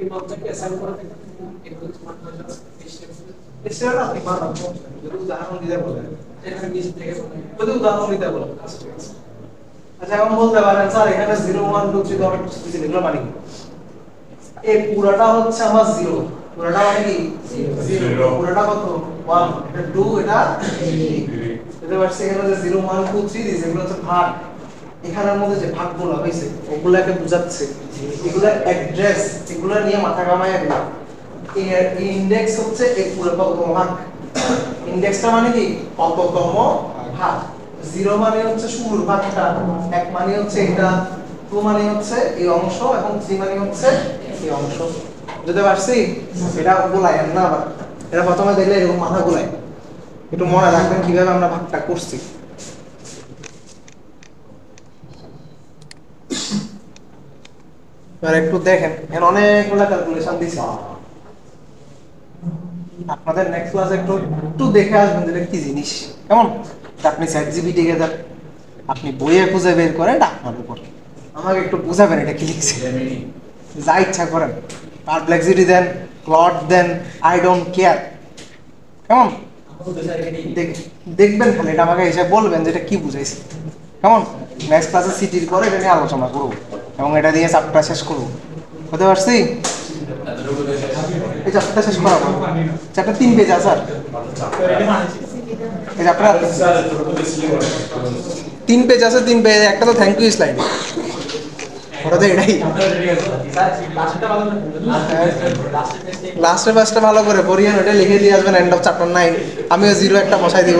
এই মানটাকে অ্যাসাইন করা থাকে একটু মান হলো এছাড়া আপনি বানান যদি উদাহরণ দিতে বলেন এখানে নিচে থেকে যদি উদাহরণ দিতে বলেন আচ্ছা এখন বলতে পারেন স্যার এখানে 0 1 2 3 ধরে কিছু এগুলো মানে কি এই পুরোটা হচ্ছে আমার 0 পুরোটা মানে কি 0 পুরোটা কত 1 এটা 2 এটা 3 বুঝতে পারছি এখানে যে 0 1 2 3 দিয়েছে এগুলো হচ্ছে ভাগ এখানের মধ্যে যে ভাগগুলো হইছে ওগুলাকে বোঝাচ্ছে এগুলা অ্যাড্রেস এগুলা নিয়ে মাথা কামাইয়া দিলাম এই ইনডেক্স হচ্ছে এই পুরো কততম ভাগ ইনডেক্সটা মানে কি কততম ভাগ 0 মানে হচ্ছে শুরুর ভাগটা 1 মানে হচ্ছে এটা 2 মানে হচ্ছে এই অংশ এবং 3 মানে হচ্ছে এই অংশ বুঝতে পারছি এটা গোলায় না আবার এটা প্রথমে দেখলে এরকম মাথা গোলায় একটু মনে রাখবেন কিভাবে আমরা ভাগটা করছি আর একটু দেখেন এখানে অনেকগুলো ক্যালকুলেশন দিছি আপনাদের নেক্সট ক্লাসে একটু দেখে আসবেন যে কি জিনিস কেমন আপনি চ্যাটজিপিটি কে দেন আপনি বইয়ে খুঁজে বের করেন এটা আপনার উপর আমাকে একটু বুঝাবেন এটা কি লিখছে যা ইচ্ছা করেন perplexity then plot then I don't care কেমন দেখবেন খালি এটা আমাকে এসে বলবেন যে এটা কি বুঝাইছে কেমন নেক্সট ক্লাসে সিটির পরে এটা নিয়ে আলোচনা করব এবং এটা দিয়ে চ্যাপ্টার শেষ করব বুঝতে পারছি এই চ্যাপ্টার শেষ করা চ্যাপ্টার 3 পেজ আছে স্যার এই চ্যাপ্টার 3 পেজ আছে 3 পেজ একটা তো থ্যাংক ইউ স্লাইড ওটা তো এটাই লাস্টের পাঁচটা ভালো করে পড়িয়ে ওটা লিখে দিয়ে আসবেন এন্ড অফ চ্যাপ্টার 9 আমিও 0 একটা বসাই দিব